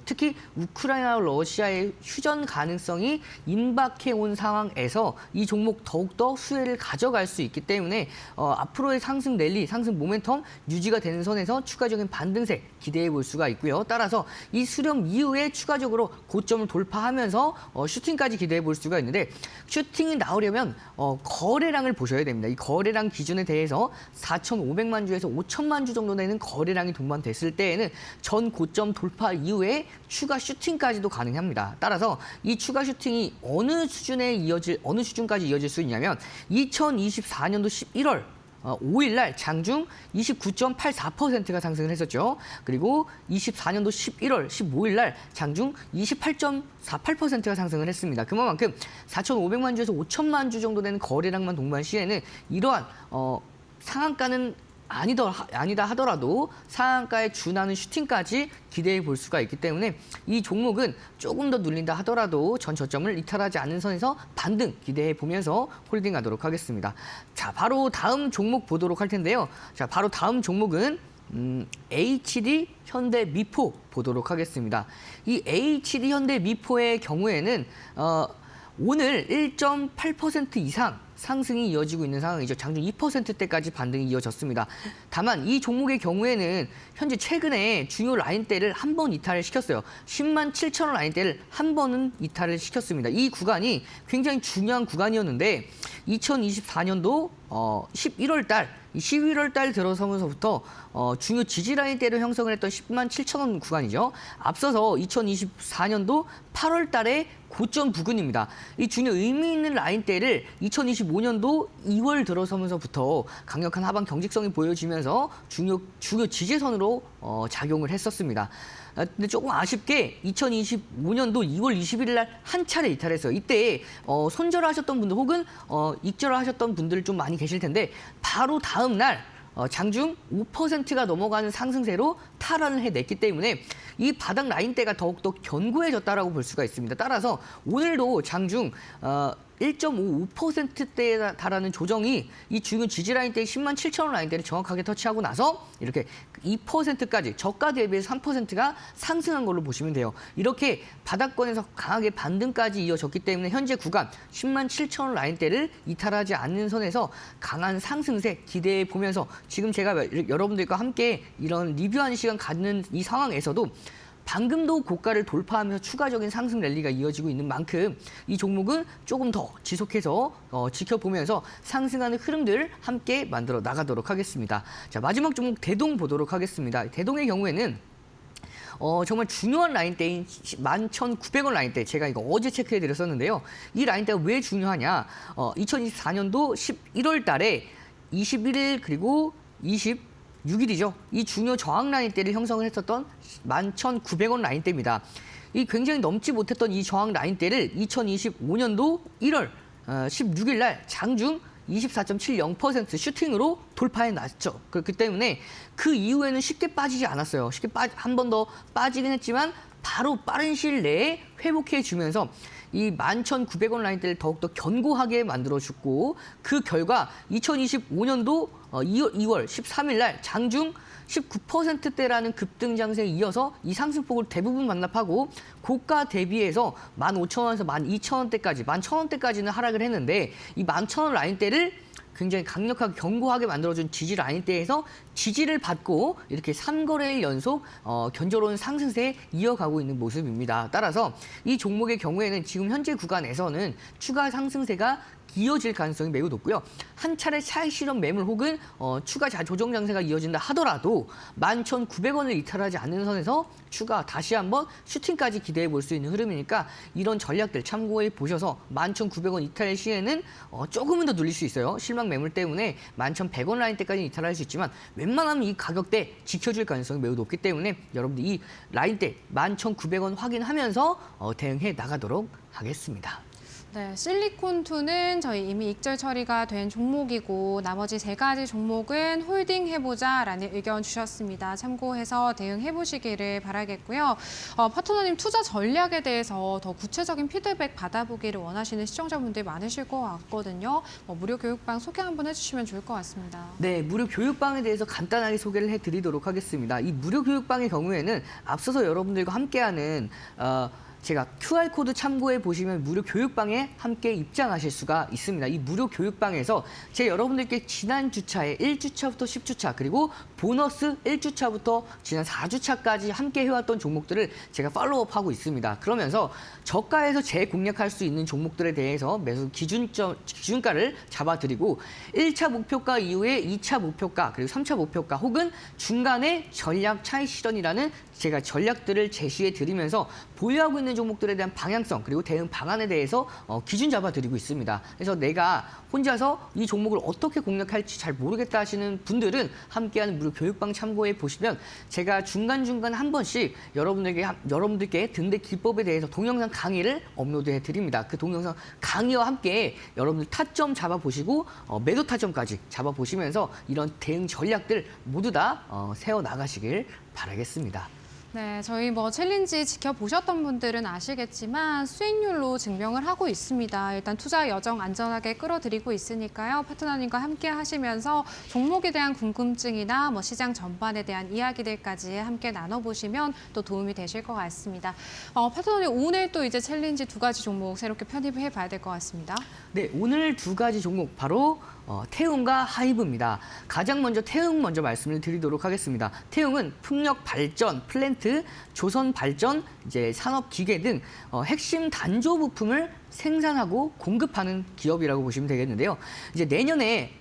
특히 우크라이나 러시아의 휴전 가능성이 임박해 온 상황에서 이 종목 더욱더 수혜를 가져갈 수 있기 때문에 앞으로의 상승 랠리, 상승 모멘텀 유지가 되는 선에서 추가적인 반등세 기대해 볼 수가 있고요. 따라서 이 수렴 이후에 추가적으로 고점을 돌파하면서 슈팅까지 기대해 볼 수가 있는데, 슈팅이 나오려면 거래량을 보셔야 됩니다. 이 거래량 기준에 대해서 4,500만 주에서 5천만 주 정도 되는 거래량이 동반됐을 때에는 전 고점 돌파 이후에 추가 슈팅까지도 가능합니다. 따라서 이 추가 슈팅이 어느 수준까지 이어질 수 있냐면 2024년도 11월 5일 날 장중 29.84%가 상승을 했었죠. 그리고 24년도 11월 15일 날 장중 28.48%가 상승을 했습니다. 그만큼 4,500만 주에서 5천만 주 정도 되는 거래량만 동반 시에는 이러한 상한가는 아니다 하더라도 상한가에 준하는 슈팅까지 기대해 볼 수가 있기 때문에 이 종목은 조금 더 눌린다 하더라도 전 저점을 이탈하지 않는 선에서 반등 기대해 보면서 홀딩하도록 하겠습니다. 자, 바로 다음 종목 보도록 할 텐데요. 자, 바로 다음 종목은 HD 현대미포 보도록 하겠습니다. 이 HD 현대미포의 경우에는 오늘 1.8% 이상 상승이 이어지고 있는 상황이죠. 장중 2%대까지 반등이 이어졌습니다. 다만 이 종목의 경우에는 현재 최근에 중요 라인대를 한 번 이탈을 시켰어요. 10만 7천 원 라인대를 한 번은 이탈을 시켰습니다. 이 구간이 굉장히 중요한 구간이었는데 2024년도 11월 달 들어서면서부터 중요 지지 라인대를 형성을 했던 10만 7천 원 구간이죠. 앞서서 2024년도 8월 달에 고점 부근입니다. 이 중요 의미 있는 라인대를 2025년도 2월 들어서면서부터 강력한 하방 경직성이 보여지면서 중요 지지선으로 작용을 했었습니다. 근데 조금 아쉽게 2025년도 2월 21일 날 한 차례 이탈했어요. 이때 손절하셨던 분들 혹은 익절하셨던 분들 좀 많이 계실 텐데 바로 다음 날 장중 5%가 넘어가는 상승세로 탈환을 해냈기 때문에 이 바닥 라인대가 더욱더 견고해졌다라고 볼 수가 있습니다. 따라서 오늘도 장중 1.55%대에 달하는 조정이 이 중요 지지 라인대 10만 7천 원 라인대를 정확하게 터치하고 나서 이렇게 2%까지 저가 대비해서 3%가 상승한 걸로 보시면 돼요. 이렇게 바닥권에서 강하게 반등까지 이어졌기 때문에 현재 구간 10만 7천 원 라인대를 이탈하지 않는 선에서 강한 상승세 기대해 보면서 지금 제가 여러분들과 함께 이런 리뷰하는 시간 갖는 이 상황에서도 방금도 고가를 돌파하면서 추가적인 상승 랠리가 이어지고 있는 만큼 이 종목은 조금 더 지속해서 지켜보면서 상승하는 흐름들 함께 만들어 나가도록 하겠습니다. 자, 마지막 종목 대동 보도록 하겠습니다. 대동의 경우에는 정말 중요한 라인대인 11,900원 라인대, 제가 이거 어제 체크해 드렸었는데요. 이 라인대가 왜 중요하냐? 2024년도 11월 달에 21일 그리고 26일이죠. 이 중요 저항 라인대를 형성을 했었던 11,900원 라인대입니다. 이 굉장히 넘지 못했던 이 저항 라인대를 2025년도 1월 16일 날 장중 24.70% 슈팅으로 돌파해 놨죠. 그렇기 때문에 그 이후에는 쉽게 빠지지 않았어요. 한 번 더 빠지긴 했지만 바로 빠른 시일 내에 회복해 주면서 이 11,900원 라인대를 더욱더 견고하게 만들어줬고, 그 결과 2025년도 2월 13일 날 장중 19%대라는 급등장세에 이어서 이 상승폭을 대부분 반납하고 고가 대비해서 15,000원에서 12,000원대까지, 11,000원대까지는 하락을 했는데 이 11,000원 라인대를 굉장히 강력하게 견고하게 만들어준 지지 라인대에서 지지를 받고 이렇게 3거래일 연속 견조로운 상승세에 이어가고 있는 모습입니다. 따라서 이 종목의 경우에는 지금 현재 구간에서는 추가 상승세가 이어질 가능성이 매우 높고요. 한 차례 차익 실현 매물 혹은 추가 조정 장세가 이어진다 하더라도 11,900원을 이탈하지 않는 선에서 추가 다시 한번 슈팅까지 기대해 볼 수 있는 흐름이니까 이런 전략들 참고해 보셔서 11,900원 이탈 시에는 조금은 더 눌릴 수 있어요. 실망 매물 때문에 11,100원 라인대까지 이탈할 수 있지만 웬만하면 이 가격대 지켜줄 가능성이 매우 높기 때문에 여러분들 이 라인대 11,900원 확인하면서 대응해 나가도록 하겠습니다. 네, 실리콘2는 저희 이미 익절 처리가 된 종목이고 나머지 3가지 종목은 홀딩 해보자라는 의견 주셨습니다. 참고해서 대응해 보시기를 바라겠고요. 파트너님 투자 전략에 대해서 더 구체적인 피드백 받아보기를 원하시는 시청자분들 많으실 것 같거든요. 무료 교육방 소개 한번 해주시면 좋을 것 같습니다. 네, 무료 교육방에 대해서 간단하게 소개를 해드리도록 하겠습니다. 이 무료 교육방의 경우에는 앞서서 여러분들과 함께하는 제가 QR코드 참고해 보시면 무료 교육방에 함께 입장하실 수가 있습니다. 이 무료 교육방에서 제가 여러분들께 지난 주차에 1주차부터 10주차 그리고 보너스 1주차부터 지난 4주차까지 함께 해왔던 종목들을 제가 팔로우업하고 있습니다. 그러면서 저가에서 재공략할 수 있는 종목들에 대해서 매수 기준가를 잡아드리고 1차 목표가 이후에 2차 목표가 그리고 3차 목표가 혹은 중간에 전략 차익 실현이라는 제가 전략들을 제시해 드리면서 보유하고 있는 종목들에 대한 방향성 그리고 대응 방안에 대해서 기준 잡아드리고 있습니다. 그래서 내가 혼자서 이 종목을 어떻게 공략할지 잘 모르겠다 하시는 분들은 함께하는 무료 교육방 참고해 보시면 제가 중간중간 한 번씩 여러분들께 등대 기법에 대해서 동영상 강의를 업로드해 드립니다. 그 동영상 강의와 함께 여러분들 타점 잡아보시고 매도 타점까지 잡아보시면서 이런 대응 전략들 모두 다 세워나가시길 바라겠습니다. 네, 저희 챌린지 지켜보셨던 분들은 아시겠지만 수익률로 증명을 하고 있습니다. 일단 투자 여정 안전하게 끌어들이고 있으니까요. 파트너님과 함께 하시면서 종목에 대한 궁금증이나 시장 전반에 대한 이야기들까지 함께 나눠보시면 또 도움이 되실 것 같습니다. 파트너님 오늘 또 이제 챌린지 2가지 종목 새롭게 편입해 봐야 될 것 같습니다. 네, 오늘 2가지 종목 바로 태웅과 하이브입니다. 가장 먼저 태웅 먼저 말씀을 드리도록 하겠습니다. 태웅은 풍력 발전, 플랜트, 조선 발전, 이제 산업 기계 등 핵심 단조 부품을 생산하고 공급하는 기업이라고 보시면 되겠는데요. 이제 내년에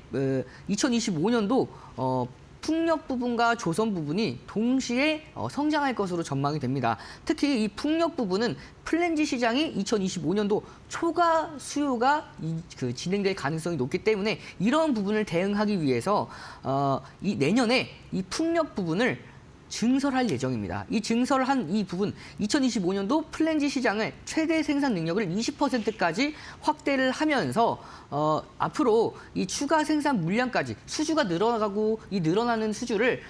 2025년도 풍력 부분과 조선 부분이 동시에 성장할 것으로 전망이 됩니다. 특히 이 풍력 부분은 플랜지 시장이 2025년도 초과 수요가 진행될 가능성이 높기 때문에 이런 부분을 대응하기 위해서 이 내년에 이 풍력 부분을 증설할 예정입니다. 이 증설을 한 이 부분 2025년도 플랜지 시장을 최대 생산 능력을 20%까지 확대를 하면서 앞으로 이 추가 생산 물량까지 수주가 늘어나고 이 늘어나는 수주를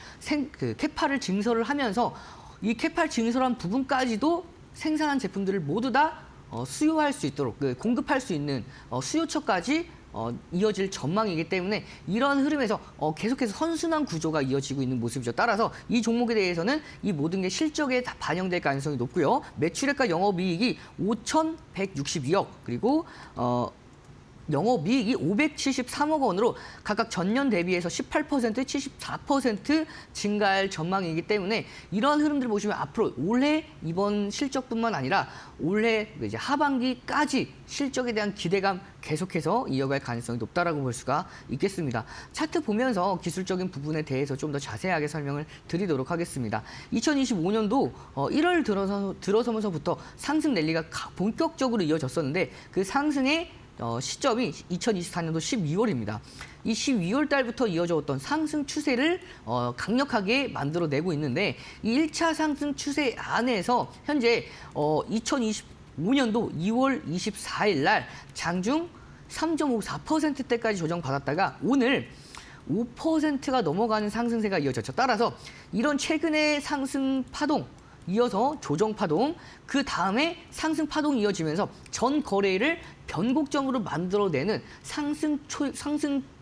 캐파를 증설을 하면서 이 캐파 증설한 부분까지도 생산한 제품들을 모두 다 수요할 수 있도록 공급할 수 있는 수요처까지 이어질 전망이기 때문에 이런 흐름에서 계속해서 선순환 구조가 이어지고 있는 모습이죠. 따라서 이 종목에 대해서는 이 모든 게 실적에 다 반영될 가능성이 높고요. 매출액과 영업이익이 5,162억 그리고 영업이익이 573억 원으로 각각 전년 대비해서 18%, 74% 증가할 전망이기 때문에 이런 흐름들을 보시면 앞으로 올해 이번 실적뿐만 아니라 올해 이제 하반기까지 실적에 대한 기대감 계속해서 이어갈 가능성이 높다라고 볼 수가 있겠습니다. 차트 보면서 기술적인 부분에 대해서 좀 더 자세하게 설명을 드리도록 하겠습니다. 2025년도 1월 들어서면서부터 상승 랠리가 본격적으로 이어졌었는데 그 상승의 시점이 2024년도 12월입니다. 이 12월 달부터 이어져 왔던 상승 추세를 강력하게 만들어내고 있는데 이 1차 상승 추세 안에서 현재 2025년도 2월 24일 날 장중 3.54%대까지 조정받았다가 오늘 5%가 넘어가는 상승세가 이어졌죠. 따라서 이런 최근의 상승 파동 이어서 조정 파동, 그 다음에 상승 파동이 이어지면서 전 거래일을 변곡점으로 만들어내는 상승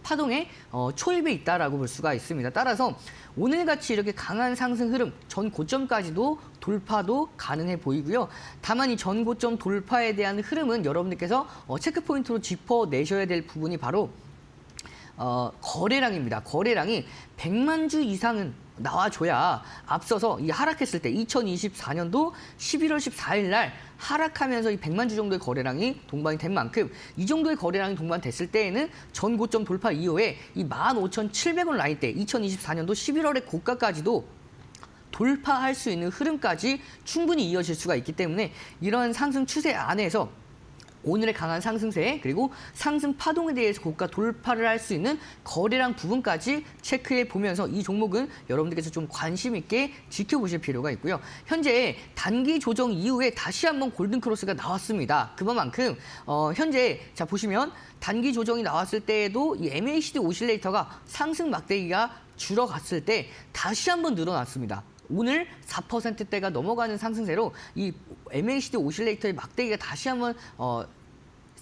파동의 초입에 있다라고 볼 수가 있습니다. 따라서 오늘같이 이렇게 강한 상승 흐름, 전 고점까지도 돌파도 가능해 보이고요. 다만 이 전 고점 돌파에 대한 흐름은 여러분들께서 체크 포인트로 짚어내셔야 될 부분이 바로 거래량입니다. 거래량이 100만 주 이상은 나와줘야 앞서서 이 하락했을 때 2024년도 11월 14일 날 하락하면서 이 100만 주 정도의 거래량이 동반이 된 만큼 이 정도의 거래량이 동반됐을 때에는 전 고점 돌파 이후에 이 15,700원 라인대 2024년도 11월의 고가까지도 돌파할 수 있는 흐름까지 충분히 이어질 수가 있기 때문에 이런 상승 추세 안에서 오늘의 강한 상승세 그리고 상승 파동에 대해서 고가 돌파를 할 수 있는 거래량 부분까지 체크해 보면서 이 종목은 여러분들께서 좀 관심 있게 지켜보실 필요가 있고요. 현재 단기 조정 이후에 다시 한번 골든 크로스가 나왔습니다. 그만큼 현재 자 보시면 단기 조정이 나왔을 때에도 이 MACD 오실레이터가 상승 막대기가 줄어갔을 때 다시 한번 늘어났습니다. 오늘 4%대가 넘어가는 상승세로 이 MACD 오실레이터의 막대기가 다시 한번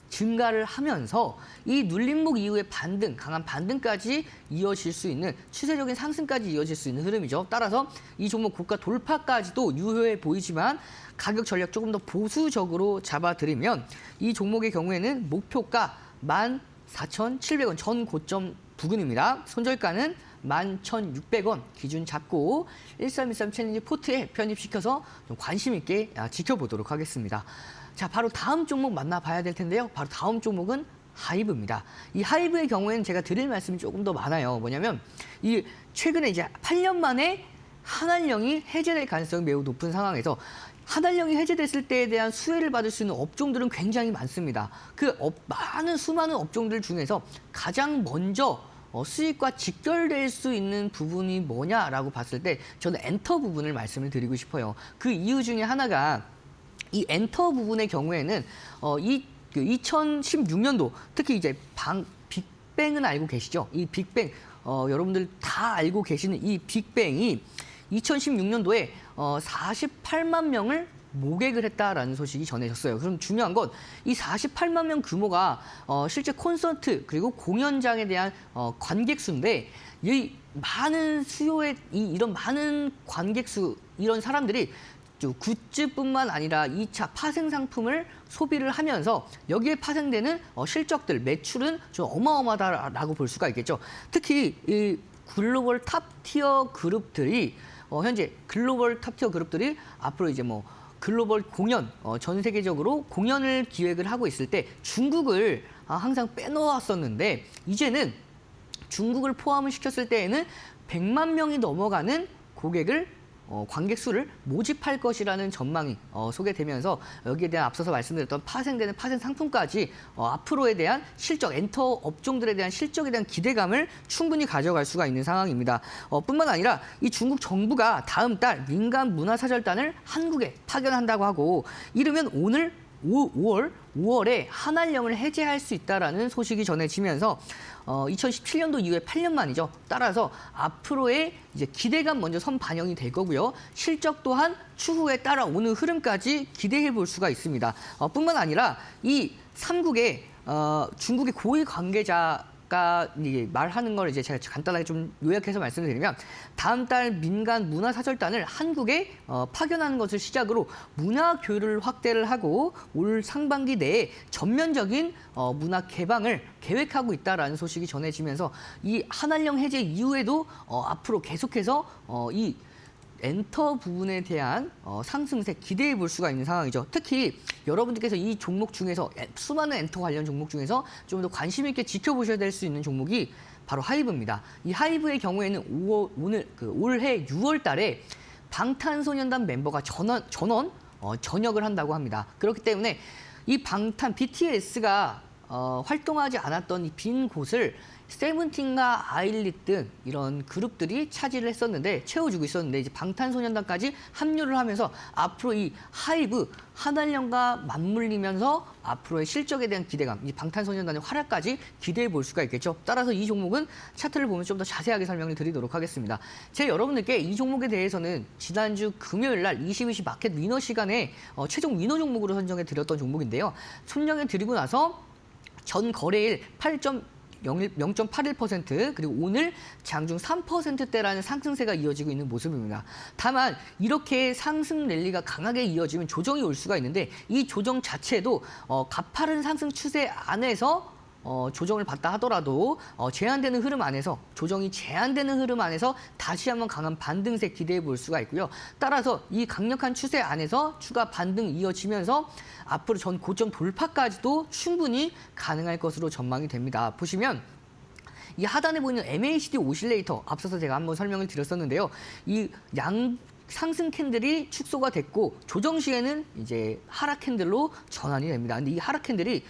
증가를 하면서 이 눌림목 이후의 반등, 강한 반등까지 이어질 수 있는 추세적인 상승까지 이어질 수 있는 흐름이죠. 따라서 이 종목 고가 돌파까지도 유효해 보이지만 가격 전략 조금 더 보수적으로 잡아드리면 이 종목의 경우에는 목표가 14,700원 전 고점 부근입니다. 손절가는 11,600원 기준 잡고 1313 챌린지 포트에 편입시켜서 좀 관심 있게 지켜보도록 하겠습니다. 자, 바로 다음 종목 만나봐야 될 텐데요. 바로 다음 종목은 하이브입니다. 이 하이브의 경우에는 제가 드릴 말씀이 조금 더 많아요. 뭐냐면 이 최근에 이제 8년 만에 한알령이 해제될 가능성이 매우 높은 상황에서 한알령이 해제됐을 때에 대한 수혜를 받을 수 있는 업종들은 굉장히 많습니다. 그 수많은 업종들 중에서 가장 먼저 수익과 직결될 수 있는 부분이 뭐냐라고 봤을 때 저는 엔터 부분을 말씀을 드리고 싶어요. 그 이유 중에 하나가 이 엔터 부분의 경우에는 2016년도 특히 이제 빅뱅은 알고 계시죠? 이 빅뱅 여러분들 다 알고 계시는 이 빅뱅이 2016년도에 48만 명을 모객을 했다라는 소식이 전해졌어요. 그럼 중요한 건 이 48만 명 규모가 실제 콘서트 그리고 공연장에 대한 관객 수인데 이 많은 수요의 이런 많은 관객 수 이런 사람들이 굿즈뿐만 아니라 2차 파생 상품을 소비를 하면서 여기에 파생되는 실적들, 매출은 좀 어마어마하다라고 볼 수가 있겠죠. 특히 이 글로벌 탑티어 그룹들이 현재 글로벌 탑티어 그룹들이 앞으로 이제 뭐 글로벌 공연, 전 세계적으로 공연을 기획을 하고 있을 때 중국을 항상 빼놓았었는데 이제는 중국을 포함을 시켰을 때에는 100만 명이 넘어가는 고객을 관객 수를 모집할 것이라는 전망이 소개되면서 여기에 대한 앞서서 말씀드렸던 파생되는 파생 상품까지 앞으로에 대한 실적, 엔터 업종들에 대한 실적에 대한 기대감을 충분히 가져갈 수가 있는 상황입니다. 뿐만 아니라 이 중국 정부가 다음 달 민간 문화사절단을 한국에 파견한다고 하고 이르면 오늘 5월에 한알령을 해제할 수 있다라는 소식이 전해지면서 2017년도 이후에 8년 만이죠. 따라서 앞으로의 이제 기대감 먼저 선 반영이 될 거고요. 실적 또한 추후에 따라오는 흐름까지 기대해 볼 수가 있습니다. 뿐만 아니라 이 3국의 중국의 고위 관계자가 말하는 걸 이제 제가 간단하게 좀 요약해서 말씀드리면 다음 달 민간 문화사절단을 한국에 파견하는 것을 시작으로 문화 교류를 확대를 하고 올 상반기 내에 전면적인 문화 개방을 계획하고 있다라는 소식이 전해지면서 이 한알령 해제 이후에도 앞으로 계속해서 이 엔터 부분에 대한 상승세 기대해 볼 수가 있는 상황이죠. 특히 여러분들께서 이 종목 중에서 수많은 엔터 관련 종목 중에서 좀 더 관심 있게 지켜보셔야 될 수 있는 종목이 바로 하이브입니다. 이 하이브의 경우에는 올해 6월 달에 방탄소년단 멤버가 전역을 한다고 합니다. 그렇기 때문에 이 BTS가 활동하지 않았던 이 빈 곳을 세븐틴과 아일릿 등 이런 그룹들이 차지를 했었는데 채워주고 있었는데 이제 방탄소년단까지 합류를 하면서 앞으로 이 하이브 한알령과 맞물리면서 앞으로의 실적에 대한 기대감, 이 방탄소년단의 활약까지 기대해 볼 수가 있겠죠. 따라서 이 종목은 차트를 보면 좀 더 자세하게 설명을 드리도록 하겠습니다. 제가 여러분들께 이 종목에 대해서는 지난주 금요일 날 2020 마켓 위너 시간에 최종 위너 종목으로 선정해 드렸던 종목인데요. 선정해 드리고 나서 전 거래일 0.81% 그리고 오늘 장중 3%대라는 상승세가 이어지고 있는 모습입니다. 다만 이렇게 상승 랠리가 강하게 이어지면 조정이 올 수가 있는데 이 조정 자체도 가파른 상승 추세 안에서 조정을 받다 하더라도 제한되는 흐름 안에서 조정이 제한되는 흐름 안에서 다시 한번 강한 반등세 기대해 볼 수가 있고요. 따라서 이 강력한 추세 안에서 추가 반등 이어지면서 앞으로 전 고점 돌파까지도 충분히 가능할 것으로 전망이 됩니다. 보시면 이 하단에 보이는 MACD 오실레이터 앞서서 제가 한번 설명을 드렸었는데요. 이 상승 캔들이 축소가 됐고 조정 시에는 이제 하락 캔들로 전환이 됩니다. 근데 이 하락 캔들이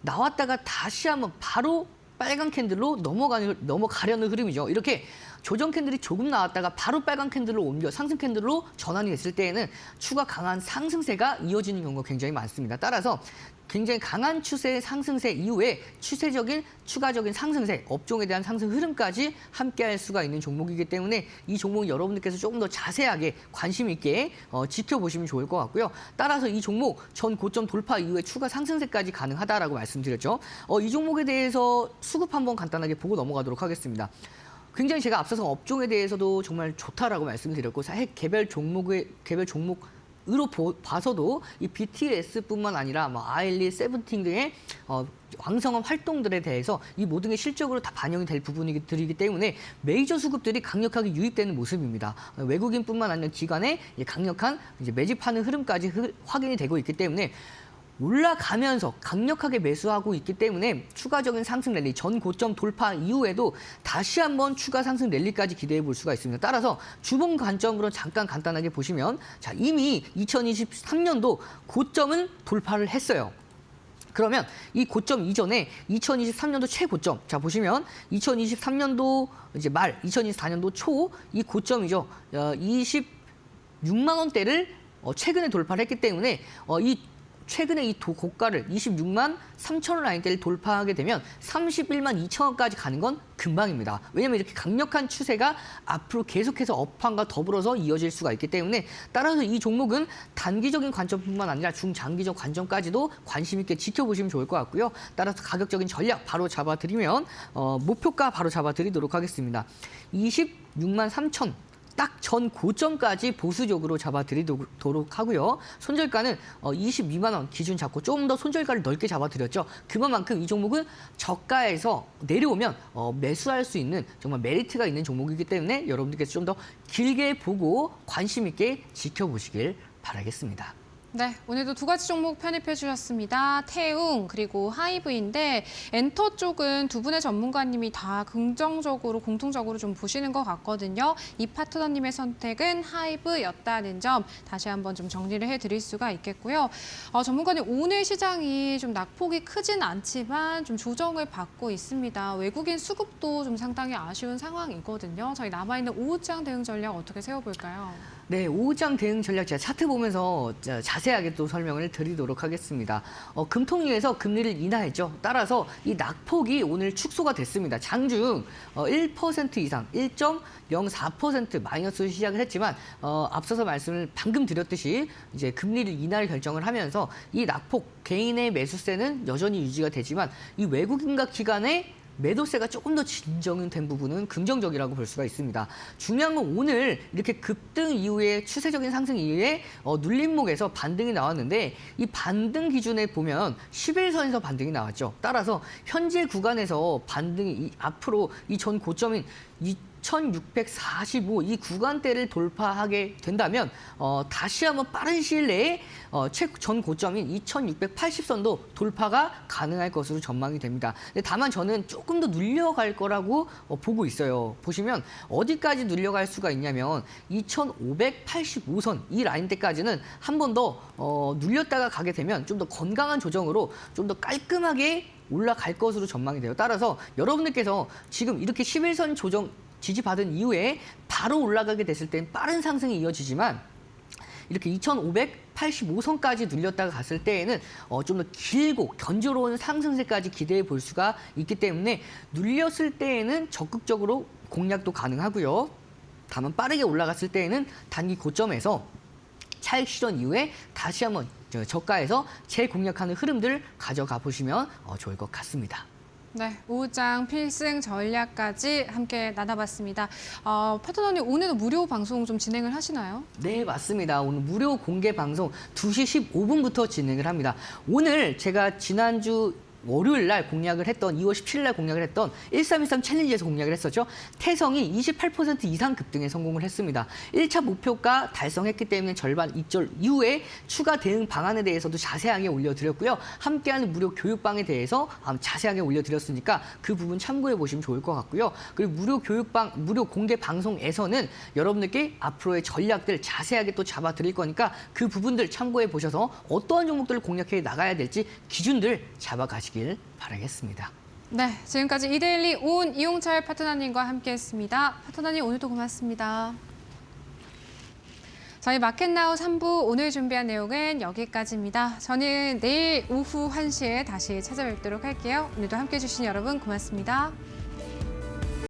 나왔다가 다시 한번 바로 빨간 캔들로 넘어가려는 흐름이죠. 이렇게 조정 캔들이 조금 나왔다가 바로 빨간 캔들로 옮겨 상승 캔들로 전환이 됐을 때에는 추가 강한 상승세가 이어지는 경우가 굉장히 많습니다. 따라서 굉장히 강한 추세의 상승세 이후에 추가적인 상승세, 업종에 대한 상승 흐름까지 함께할 수가 있는 종목이기 때문에 이 종목 여러분들께서 조금 더 자세하게 관심 있게 지켜보시면 좋을 것 같고요. 따라서 이 종목 전 고점 돌파 이후에 추가 상승세까지 가능하다라고 말씀드렸죠. 이 종목에 대해서 수급 한번 간단하게 보고 넘어가도록 하겠습니다. 굉장히 제가 앞서서 업종에 대해서도 정말 좋다라고 말씀드렸고 개별 종목으로 봐서도 이 BTS뿐만 아니라 뭐 아일리, 세븐틴 등의 왕성한 활동들에 대해서 이 모든 게 실적으로 다 반영이 될 부분이기 때문에 메이저 수급들이 강력하게 유입되는 모습입니다. 외국인뿐만 아니라 기관의 강력한 이제 매집하는 흐름까지 확인이 되고 있기 때문에 올라가면서 강력하게 매수하고 있기 때문에 추가적인 상승 랠리, 전 고점 돌파 이후에도 다시 한번 추가 상승 랠리까지 기대해 볼 수가 있습니다. 따라서 주봉 관점으로 잠깐 간단하게 보시면 자, 이미 2023년도 고점은 돌파를 했어요. 그러면 이 고점 이전에 2023년도 최고점, 자 보시면 2023년도 이제 말, 2024년도 초 이 고점이죠. 26만 원대를 최근에 돌파를 했기 때문에 최근에 이 고가를 26만 3천 라인대를 돌파하게 되면 31만 2천 원까지 가는 건 금방입니다. 왜냐하면 이렇게 강력한 추세가 앞으로 계속해서 업황과 더불어서 이어질 수가 있기 때문에 따라서 이 종목은 단기적인 관점뿐만 아니라 중장기적 관점까지도 관심 있게 지켜보시면 좋을 것 같고요. 따라서 가격적인 전략 바로 잡아드리면 목표가 바로 잡아드리도록 하겠습니다. 26만 3천 딱 전 고점까지 보수적으로 잡아드리도록 하고요. 손절가는 22만 원 기준 잡고 조금 더 손절가를 넓게 잡아드렸죠. 그만큼 이 종목은 저가에서 내려오면 매수할 수 있는 정말 메리트가 있는 종목이기 때문에 여러분들께서 좀 더 길게 보고 관심 있게 지켜보시길 바라겠습니다. 네, 오늘도 두 가지 종목 편입해 주셨습니다. 태웅 그리고 하이브인데 엔터 쪽은 두 분의 전문가님이 다 긍정적으로 공통적으로 좀 보시는 것 같거든요. 이 파트너님의 선택은 하이브였다는 점 다시 한번 좀 정리를 해드릴 수가 있겠고요. 전문가님 오늘 시장이 좀 낙폭이 크진 않지만 좀 조정을 받고 있습니다. 외국인 수급도 좀 상당히 아쉬운 상황이거든요. 저희 남아있는 오후장 대응 전략 어떻게 세워볼까요? 네, 오후장 대응 전략 제가 차트 보면서 자세하게 또 설명을 드리도록 하겠습니다. 금통위에서 금리를 인하했죠. 따라서 이 낙폭이 오늘 축소가 됐습니다. 장중 1% 이상, 1.04% 마이너스로 시작을 했지만 앞서서 말씀을 방금 드렸듯이 이제 금리를 인하를 결정을 하면서 이 낙폭 개인의 매수세는 여전히 유지가 되지만 이 외국인과 기관의 매도세가 조금 더 진정된 부분은 긍정적이라고 볼 수가 있습니다. 중요한 건 오늘 이렇게 급등 이후에 추세적인 상승 이후에 눌림목에서 반등이 나왔는데 이 반등 기준에 보면 11선에서 반등이 나왔죠. 따라서 현재 구간에서 반등이 앞으로 이 전 고점인 2645 이 구간대를 돌파하게 된다면 다시 한번 빠른 시일 내에 전 고점인 2680선도 돌파가 가능할 것으로 전망이 됩니다. 근데 다만 저는 조금 더 눌려갈 거라고 보고 있어요. 보시면 어디까지 눌려갈 수가 있냐면 2585선 이 라인대까지는 한 번 더 눌렸다가 가게 되면 좀 더 건강한 조정으로 좀 더 깔끔하게 올라갈 것으로 전망이 돼요. 따라서 여러분들께서 지금 이렇게 11선 조정 지지받은 이후에 바로 올라가게 됐을 땐 빠른 상승이 이어지지만 이렇게 2585선까지 눌렸다가 갔을 때에는 좀 더 길고 견조로운 상승세까지 기대해 볼 수가 있기 때문에 눌렸을 때에는 적극적으로 공략도 가능하고요. 다만 빠르게 올라갔을 때에는 단기 고점에서 차익 실현 이후에 다시 한번 저가에서 재공략하는 흐름들 가져가 보시면 좋을 것 같습니다. 네, 오후장 필승 전략까지 함께 나눠봤습니다. 파트너님 오늘도 무료 방송 좀 진행을 하시나요? 네, 맞습니다. 오늘 무료 공개 방송 2시 15분부터 진행을 합니다. 오늘 제가 지난주 월요일 날 공략을 했던 2월 17일 날 공략을 했던 1313 챌린지에서 공략을 했었죠. 태성이 28% 이상 급등에 성공을 했습니다. 1차 목표가 달성했기 때문에 절반 입절 이후에 추가 대응 방안에 대해서도 자세하게 올려드렸고요. 함께하는 무료 교육방에 대해서 자세하게 올려드렸으니까 그 부분 참고해 보시면 좋을 것 같고요. 그리고 무료 교육방, 무료 공개 방송에서는 여러분들께 앞으로의 전략들 자세하게 또 잡아드릴 거니까 그 부분들 참고해 보셔서 어떠한 종목들을 공략해 나가야 될지 기준들 잡아가시길 바라겠습니다. 네, 지금까지 이데일리 온 이용철 파트너님과 함께했습니다. 파트너님 오늘도 고맙습니다. 저희 마켓나우 3부 오늘 준비한 내용은 여기까지입니다. 저는 내일 오후 1시에 다시 찾아뵙도록 할게요. 오늘도 함께해 주신 여러분 고맙습니다.